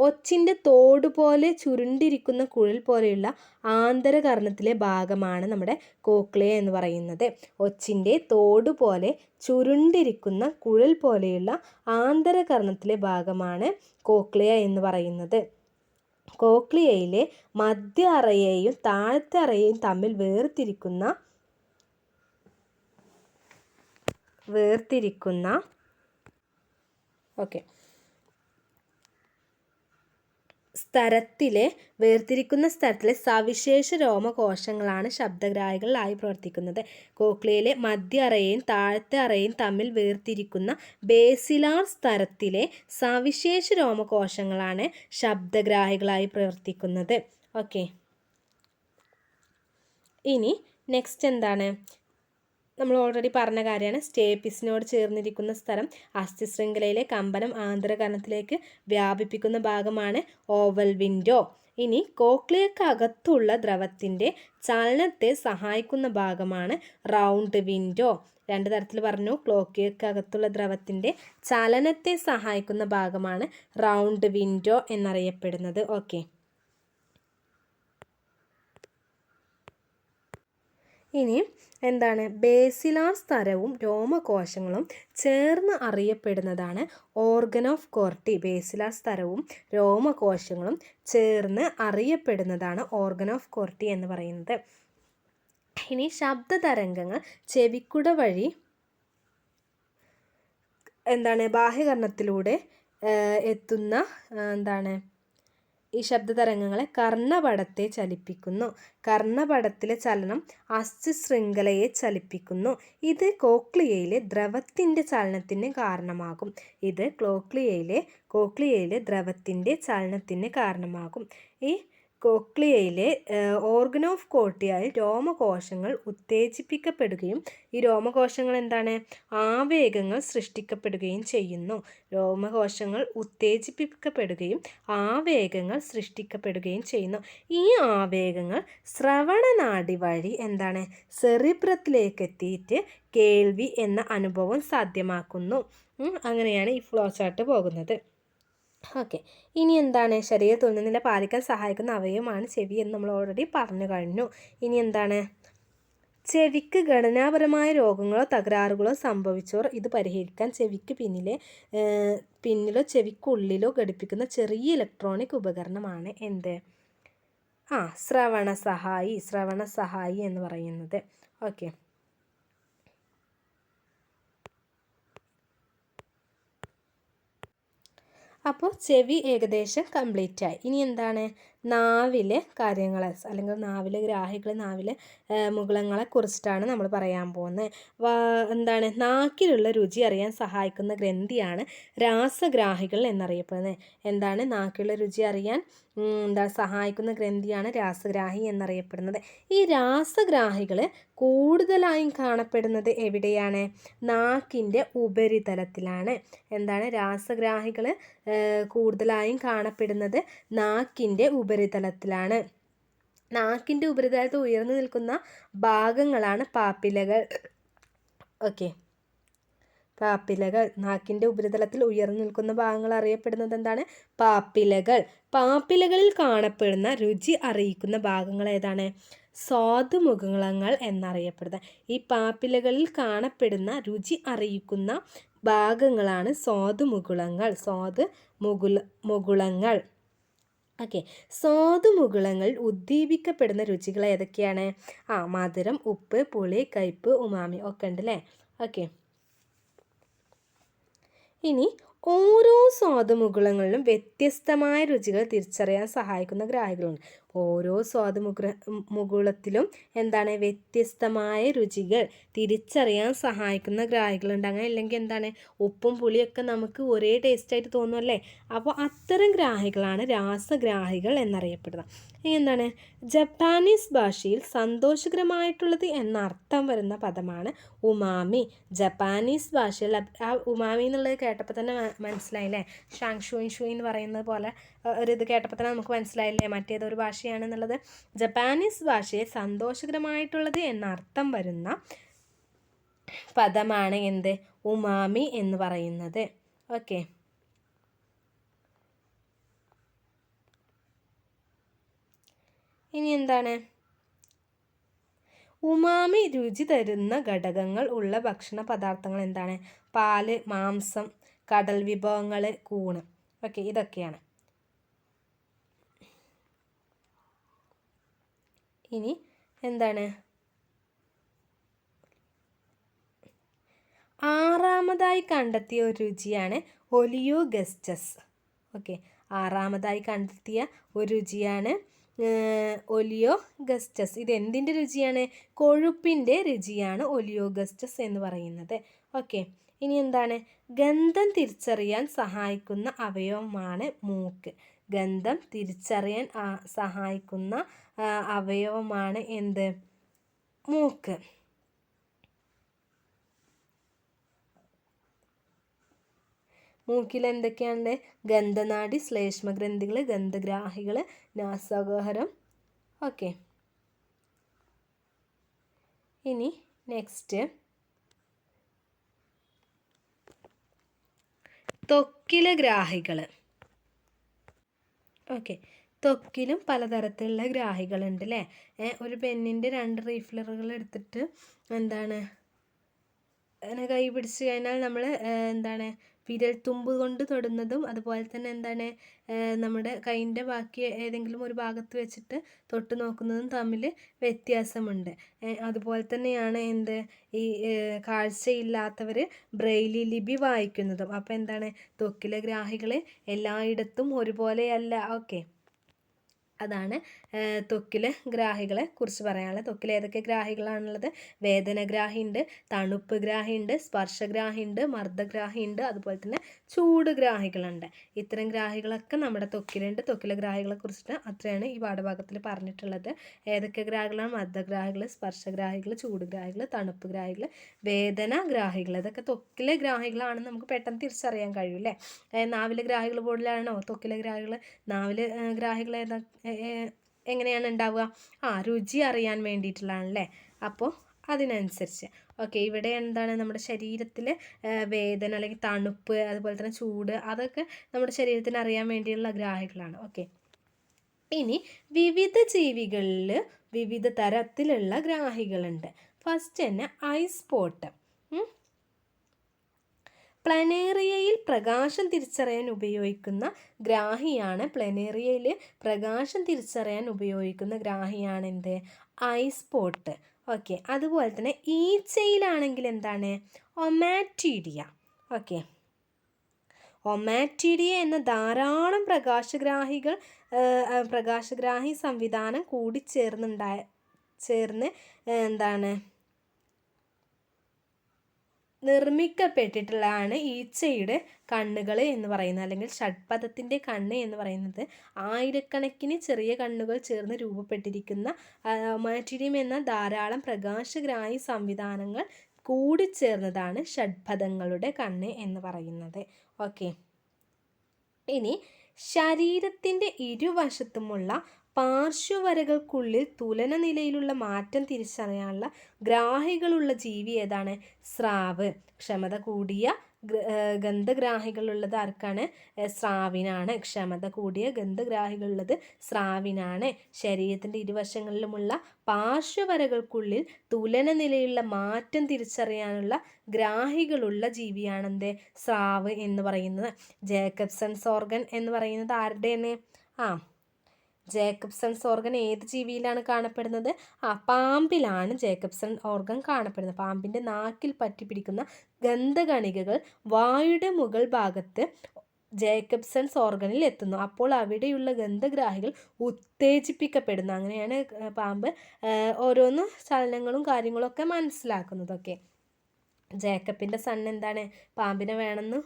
ഒച്ചിൻ്റെ തോട് പോലെ ചുരുണ്ടിരിക്കുന്ന കുഴൽ പോലെയുള്ള ആന്തരകർണത്തിലെ ഭാഗമാണ് നമ്മുടെ കോക്ലിയ എന്ന് പറയുന്നത്. ഒച്ചിൻ്റെ തോട് പോലെ ചുരുണ്ടിരിക്കുന്ന കുഴൽ പോലെയുള്ള ആന്തരകർണത്തിലെ ഭാഗമാണ് കോക്ലിയ എന്ന് പറയുന്നത്. കോക്ലിയയിലെ മധ്യ അറയെയും താഴത്തെ അറയെയും തമ്മിൽ വേർതിരിക്കുന്ന സ്ഥലത്തിലെ സവിശേഷ രോമകോശങ്ങളാണ് ശബ്ദഗ്രാഹികളായി പ്രവർത്തിക്കുന്നത്. കോക്ലിയയിലെ മധ്യ അറയെയും താഴത്തെ അറയെയും തമ്മിൽ വേർതിരിക്കുന്ന ബേസിലാർ സ്തരത്തിലെ സവിശേഷ രോമകോശങ്ങളാണ് ശബ്ദഗ്രാഹികളായി പ്രവർത്തിക്കുന്നത്. ഓക്കെ, ഇനി നെക്സ്റ്റ് എന്താണ്? നമ്മൾ ഓൾറെഡി പറഞ്ഞ കാര്യമാണ്. സ്റ്റേപ്പിസിനോട് ചേർന്നിരിക്കുന്ന സ്ഥലം അസ്ഥിശൃംഖലയിലെ കമ്പനം ആന്തരകർണത്തിലേക്ക് വ്യാപിപ്പിക്കുന്ന ഭാഗമാണ് ഓവൽ വിൻഡോ. ഇനി കോക്ലിയക്കകത്തുള്ള ദ്രവത്തിൻ്റെ ചലനത്തെ സഹായിക്കുന്ന ഭാഗമാണ് റൗണ്ട് വിൻഡോ. രണ്ട് തരത്തിൽ പറഞ്ഞു. കോക്ലിയക്കകത്തുള്ള ദ്രവത്തിൻ്റെ ചലനത്തെ സഹായിക്കുന്ന ഭാഗമാണ് റൗണ്ട് വിൻഡോ എന്നറിയപ്പെടുന്നത്. ഓക്കെ, ഇനി എന്താണ്? ബേസിലാർ സ്തരവും രോമകോശങ്ങളും ചേർന്ന് അറിയപ്പെടുന്നതാണ് ഓർഗൻ ഓഫ് കോർട്ടി. ബേസിലാർ സ്തരവും രോമകോശങ്ങളും ചേർന്ന് അറിയപ്പെടുന്നതാണ് ഓർഗൻ ഓഫ് കോർട്ടി എന്ന് പറയുന്നത്. ഇനി ശബ്ദതരംഗങ്ങൾ ചെവിക്കുട വഴി ബാഹ്യകർണത്തിലൂടെ എത്തുന്ന ഈ ശബ്ദതരംഗങ്ങളെ കർണപടത്തെ ചലിപ്പിക്കുന്നു. കർണപടത്തിലെ ചലനം അസ്ഥിശൃംഖലയെ ചലിപ്പിക്കുന്നു. ഇത് കോക്ലിയയിലെ ദ്രവത്തിൻ്റെ ചലനത്തിന് കാരണമാകും. കോക്ലിയയിലെ ദ്രവത്തിൻ്റെ ചലനത്തിന് കാരണമാകും. ഈ കോക്ലിയയിലെ ഓർഗൻ ഓഫ് കോർട്ടിയായി രോമകോശങ്ങൾ ഉത്തേജിപ്പിക്കപ്പെടുകയും ഈ രോമകോശങ്ങൾ ആവേഗങ്ങൾ സൃഷ്ടിക്കപ്പെടുകയും ചെയ്യുന്നു. രോമകോശങ്ങൾ ഉത്തേജിപ്പിക്കപ്പെടുകയും ആവേഗങ്ങൾ സൃഷ്ടിക്കപ്പെടുകയും ചെയ്യുന്നു. ഈ ആവേഗങ്ങൾ ശ്രവണനാഡി വഴി സെറിബ്രത്തിലേക്ക് എത്തിയിട്ട് കേൾവി എന്ന അനുഭവം സാധ്യമാക്കുന്നു. അങ്ങനെയാണ് ഈ ഫ്ലോ ചാർട്ട് പോകുന്നത്. ഓക്കെ, ഇനി ശരീര തുലനനില പാലിക്കാൻ സഹായിക്കുന്ന അവയവമാണ് ചെവി എന്ന് നമ്മൾ ഓൾറെഡി പറഞ്ഞു കഴിഞ്ഞു. ഇനി ചെവിക്ക് ഘടനാപരമായ രോഗങ്ങളോ തകരാറുകളോ സംഭവിച്ചോർ ഇത് പരിഹരിക്കാൻ ചെവിക്ക് പിന്നിലോ ചെവിക്കുള്ളിലോ ഘടിപ്പിക്കുന്ന ചെറിയ ഇലക്ട്രോണിക് ഉപകരണമാണ് ശ്രവണസഹായി എന്ന് പറയുന്നത്. ഓക്കെ, അപ്പോൾ ചെവി ഏകദേശം കംപ്ലീറ്റ് ആയി. ഇനി നാവിലെ കാര്യങ്ങൾ അല്ലെങ്കിൽ നാവിലെ ഗ്രാഹികൾ, നാവിലെ മുകുളങ്ങളെ കുറിച്ചിട്ടാണ് നമ്മൾ പറയാൻ പോകുന്നത്. നാക്കിലുള്ള രുചി അറിയാൻ സഹായിക്കുന്ന ഗ്രന്ഥിയാണ് രാസഗ്രാഹികൾ എന്നറിയപ്പെടുന്നത്. നാക്കിലുള്ള രുചി അറിയാൻ സഹായിക്കുന്ന ഗ്രന്ഥിയാണ് രാസഗ്രാഹി എന്നറിയപ്പെടുന്നത്. ഈ രാസഗ്രാഹികൾ കൂടുതലായും കാണപ്പെടുന്നത് എവിടെയാണ്? നാക്കിൻ്റെ ഉപരിതലത്തിലാണ്. രാസഗ്രാഹികൾ കൂടുതലായും കാണപ്പെടുന്നത് നാക്കിൻ്റെ ഉപരിതലത്തിലാണ്. നാക്കിൻ്റെ ഉപരിതലത്തിൽ ഉയർന്നു നിൽക്കുന്ന ഭാഗങ്ങളാണ് പാപ്പിലകൾ. ഓക്കെ, പാപ്പിലകൾ. നാക്കിൻ്റെ ഉപരിതലത്തിൽ ഉയർന്നു നിൽക്കുന്ന ഭാഗങ്ങൾ അറിയപ്പെടുന്നത് പാപ്പിലകൾ. പാപ്പിലകളിൽ കാണപ്പെടുന്ന രുചി അറിയിക്കുന്ന ഭാഗങ്ങൾ ഏതാണ്? സ്വാദുമുകുളങ്ങൾ എന്നറിയപ്പെടുന്നത്. ഈ പാപ്പിലകളിൽ കാണപ്പെടുന്ന രുചി അറിയിക്കുന്ന ഭാഗങ്ങളാണ് മുകുളങ്ങൾ. ഓക്കെ, സ്വാദുമുകുളങ്ങളിൽ ഉദ്ദീപിക്കപ്പെടുന്ന രുചികൾ ഏതൊക്കെയാണ്? മധുരം, ഉപ്പ്, പുളി, കയ്പ്, ഉമാമി ഒക്കെ ഉണ്ട് അല്ലേ? ഓക്കെ, ഇനി ഓരോ സ്വാദുമുകുളങ്ങളിലും വ്യത്യസ്തമായ രുചികൾ തിരിച്ചറിയാൻ സഹായിക്കുന്ന ഗ്രാഹികളുണ്ട്. ഓരോ സ്വാദുമുകുളത്തിലും വ്യത്യസ്തമായ രുചികൾ തിരിച്ചറിയാൻ സഹായിക്കുന്ന ഗ്രാഹികളുണ്ട്. അങ്ങനെ ഇല്ലെങ്കിൽ ഉപ്പും പുളിയൊക്കെ നമുക്ക് ഒരേ ടേസ്റ്റായിട്ട് തോന്നുമല്ലേ? അപ്പോൾ അത്തരം ഗ്രാഹികളാണ് രാസഗ്രാഹികൾ എന്നറിയപ്പെടുന്നത്. ഇനി ജപ്പാനീസ് ഭാഷയിൽ സന്തോഷകരമായിട്ടുള്ളത് എന്നർത്ഥം വരുന്ന പദമാണ് ഉമാമി. ജപ്പാനീസ് ഭാഷയിൽ ഉമാമി എന്നുള്ളത് കേട്ടപ്പോൾ തന്നെ മനസ്സിലായില്ലേ? ഷാങ് ഷൂയി എന്ന് പറയുന്നത് പോലെ ഒരിത് കേട്ടപ്പോൾ തന്നെ നമുക്ക് മനസ്സിലായില്ലേ മറ്റേതൊരു ഭാഷയാണെന്നുള്ളത്? ജപ്പാനീസ് ഭാഷയിൽ സന്തോഷകരമായിട്ടുള്ളത് എന്നർത്ഥം വരുന്ന പദമാണ് ഉമാമി എന്ന് പറയുന്നത്. ഓക്കെ. ഇനി എന്താണ്? ഉമാമി രുചി തരുന്ന ഘടകങ്ങൾ ഉള്ള ഭക്ഷണ പദാർത്ഥങ്ങൾ എന്താണ്? പാല്, മാംസം, കടൽ വിഭവങ്ങൾ, കൂണ്. ഓക്കെ, ഇതൊക്കെയാണ്. ഇനി എന്താണ്? ആറാമതായി കണ്ടെത്തിയ ഒരു രുചിയാണ് ഒലിയോഗസ്റ്റസ്. ഓക്കെ, ആറാമതായി കണ്ടെത്തിയ ഒരു രുചിയാണ് ഒലിയോഗസ്റ്റസ്. ഇത് എന്തിൻ്റെ രുചിയാണ്? കൊഴുപ്പിൻ്റെ രുചിയാണ് ഒലിയോഗസ്റ്റസ് എന്ന് പറയുന്നത്. ഓക്കെ, ഇനി എന്താണ്? ഗന്ധം തിരിച്ചറിയാൻ സഹായിക്കുന്ന അവയവമാണ് മൂക്ക്. ഗന്ധം തിരിച്ചറിയാൻ സഹായിക്കുന്ന അവയവമാണ് എന്ത്? മൂക്ക്. മൂക്കിൽ എന്തൊക്കെയാണ്? ഗന്ധനാഡി, ശ്ലേഷ്മഗ്രന്ഥികൾ, ഗന്ധഗ്രാഹികൾ, നാസാഗഹ്വരം. ഓക്കെ, ഇനി നെക്സ്റ്റ് ത്വക്കിലെ ഗ്രാഹികൾ. ഓക്കെ, ത്വക്കിലും പലതരത്തിലുള്ള ഗ്രാഹികളുണ്ട് അല്ലേ? ഒരു പെന്നിൻ്റെ 2 റീഫിലറുകൾ എടുത്തിട്ട് എന്താണ് അങ്ങനെ കൈ പിടിച്ച് കഴിഞ്ഞാൽ നമ്മൾ എന്താണ് വിരൽത്തുമ്പ് കൊണ്ട് തൊടുന്നതും അതുപോലെ തന്നെ എന്താണ് നമ്മുടെ കൈയിൻ്റെ ബാക്കി ഏതെങ്കിലും ഒരു ഭാഗത്ത് വെച്ചിട്ട് തൊട്ട് നോക്കുന്നതും തമ്മിൽ വ്യത്യാസമുണ്ട്. അതുപോലെ തന്നെയാണ് എന്ത് ഈ കാഴ്ചയില്ലാത്തവർ ബ്രെയിലി ലിപി വായിക്കുന്നതും. അപ്പോൾ എന്താണ് ത്വക്കിലെ ഗ്രാഹികൾ എല്ലായിടത്തും ഒരുപോലെയല്ല. ഓക്കെ, അതാണ് ത്വക്കിലെ ഗ്രാഹികളെ കുറിച്ച് പറയാനുള്ളത്. ത്വക്കിൽ ഏതൊക്കെ ഗ്രാഹികളാണുള്ളത്? വേദനഗ്രാഹിയുണ്ട്, തണുപ്പ് ഗ്രാഹിയുണ്ട്, സ്പർശഗ്രാഹിയുണ്ട്, മർദ്ദഗ്രാഹിയുണ്ട്, അതുപോലെ തന്നെ ചൂട് ഗ്രാഹികളുണ്ട്. ഇത്തരം ഗ്രാഹികളൊക്കെ നമ്മുടെ ത്വക്കിലുണ്ട്. ത്വക്കിലെ ഗ്രാഹികളെ കുറിച്ചിട്ട് അത്രയാണ് ഈ പാഠഭാഗത്തിൽ പറഞ്ഞിട്ടുള്ളത്. ഏതൊക്കെ ഗ്രാഹികളാണ്? മർദ്ദഗ്രാഹികൾ, സ്പർശഗ്രാഹികൾ, ചൂട് ഗ്രാഹികൾ, തണുപ്പ് ഗ്രാഹികൾ, വേദനഗ്രാഹികൾ. ഇതൊക്കെ ത്വക്കിലെ ഗ്രാഹികളാണെന്ന് നമുക്ക് പെട്ടെന്ന് തിരിച്ചറിയാൻ കഴിയും അല്ലേ? നാവിലെ ഗ്രാഹികൾ പോലെയാണോ ത്വക്കിലെ ഗ്രാഹികൾ? നാവിലെ ഗ്രാഹികൾ എങ്ങനെയാണ് ഉണ്ടാവുക? രുചി അറിയാൻ വേണ്ടിയിട്ടുള്ളതാണല്ലേ. അപ്പോൾ അതിനനുസരിച്ച് ഓക്കെ, ഇവിടെ എന്താണ് നമ്മുടെ ശരീരത്തിൽ വേദന അല്ലെങ്കിൽ തണുപ്പ് അതുപോലെ തന്നെ ചൂട് അതൊക്കെ നമ്മുടെ ശരീരത്തിന് അറിയാൻ വേണ്ടിയുള്ള ഗ്രാഹികളാണ്. ഓക്കെ, ഇനി വിവിധ ജീവികളിൽ വിവിധ തരത്തിലുള്ള ഗ്രാഹികളുണ്ട്. ഫസ്റ്റ് തന്നെ ഐസ് സ്പോട്ട്. പ്ലനേറിയയിൽ പ്രകാശം തിരിച്ചറിയാൻ ഉപയോഗിക്കുന്ന ഗ്രാഹിയാണ്. പ്ലനേറിയയിൽ പ്രകാശം തിരിച്ചറിയാൻ ഉപയോഗിക്കുന്ന ഗ്രാഹിയാണ് എന്ത്? Ice spot. ഓക്കെ, അതുപോലെ തന്നെ ഈച്ചയിലാണെങ്കിൽ എന്താണ്? ഒമാറ്റീഡിയ. ഓക്കെ, ഒമാറ്റീഡിയ എന്ന ധാരാളം പ്രകാശഗ്രാഹി സംവിധാനം കൂടി ചേർന്ന് എന്താണ് നിർമ്മിക്കപ്പെട്ടിട്ടുള്ളതാണ് ഈച്ചയുടെ കണ്ണുകൾ എന്ന് പറയുന്നത്, അല്ലെങ്കിൽ ഷഡ്പദത്തിൻ്റെ കണ്ണ് എന്ന് പറയുന്നത്. ആയിരക്കണക്കിന് ചെറിയ കണ്ണുകൾ ചേർന്ന് രൂപപ്പെട്ടിരിക്കുന്ന ഒമാറ്റീഡിയം എന്ന ധാരാളം പ്രകാശഗ്രാഹി സംവിധാനങ്ങൾ കൂടിച്ചേർന്നതാണ് ഷഡ്പദങ്ങളുടെ കണ്ണ് എന്ന് പറയുന്നത്. ഓക്കെ, ഇനി ശരീരത്തിൻ്റെ ഇരുവശത്തുമുള്ള പാർശ്വവരകൾക്കുള്ളിൽ തുലന നിലയിലുള്ള മാറ്റം തിരിച്ചറിയാനുള്ള ഗ്രാഹികളുള്ള ജീവി ഏതാണ്? സ്രാവ്. ക്ഷമത കൂടിയ ഗന്ധഗ്രാഹികളുള്ളത് ആർക്കാണ്? സ്രാവിനാണ്. ക്ഷമത കൂടിയ ഗന്ധഗ്രാഹികളുള്ളത് സ്രാവിനാണ്. ശരീരത്തിൻ്റെ ഇരുവശങ്ങളിലുമുള്ള പാർശ്വവരകൾക്കുള്ളിൽ തുലന നിലയിലുള്ള മാറ്റം തിരിച്ചറിയാനുള്ള ഗ്രാഹികളുള്ള ജീവിയാണെന്ത്? സ്രാവ് എന്ന് പറയുന്നത്. ജേക്കബ്സൺസ് ഓർഗൻ എന്ന് പറയുന്നത് ആരുടെയാണ്? ജേക്കബ്സൺസ് ഓർഗൻ ഏത് ജീവിയിലാണ് കാണപ്പെടുന്നത്? പാമ്പിലാണ് ജേക്കബ്സൺ ഓർഗൻ കാണപ്പെടുന്നത്. പാമ്പിൻ്റെ നാക്കിൽ പറ്റിപ്പിടിക്കുന്ന ഗന്ധകണികകൾ വായുടെ മുകൾ ഭാഗത്ത് ജേക്കബ്സൺസ് ഓർഗനിൽ എത്തുന്നു. അപ്പോൾ അവിടെയുള്ള ഗന്ധഗ്രാഹികൾ ഉത്തേജിപ്പിക്കപ്പെടുന്നു. അങ്ങനെയാണ് പാമ്പ് ഓരോന്ന് ചലനങ്ങളും കാര്യങ്ങളൊക്കെ മനസ്സിലാക്കുന്നതൊക്കെ. ജേക്കബിൻ്റെ സൺ എന്താണ്? പാമ്പിനെ വേണമെന്ന്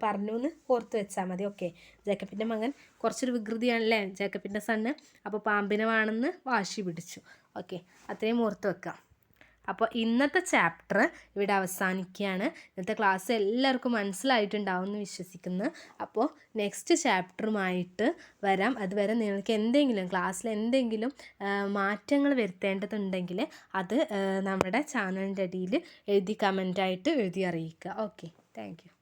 പറഞ്ഞു എന്ന് ഓർത്ത് വെച്ചാൽ മതി. ഓക്കെ, ജേക്കബിൻ്റെ മകൻ കുറച്ചൊരു വികൃതിയാണല്ലേ ജേക്കബിൻ്റെ സണ്ണ്. അപ്പോൾ പാമ്പിനെ വേണമെന്ന് വാശി പിടിച്ചു. ഓക്കെ, അത്രയും ഓർത്ത് വെക്കാം. അപ്പോൾ ഇന്നത്തെ ചാപ്റ്റർ ഇവിടെ അവസാനിക്കുകയാണ്. ഇന്നത്തെ ക്ലാസ് എല്ലാവർക്കും മനസ്സിലായിട്ടുണ്ടാവും എന്ന് വിശ്വസിക്കുന്നു. അപ്പോൾ നെക്സ്റ്റ് ചാപ്റ്ററുമായിട്ട് വരാം. അതുവരെ നിങ്ങൾക്ക് എന്തെങ്കിലും ക്ലാസ്സിൽ എന്തെങ്കിലും മാറ്റങ്ങൾ വരുത്തേണ്ടതുണ്ടെങ്കിൽ അത് നമ്മുടെ ചാനലിൻ്റെ അടിയിൽ എഴുതി കമൻറ്റായിട്ട് എഴുതി അറിയിക്കുക. Okay, thank you.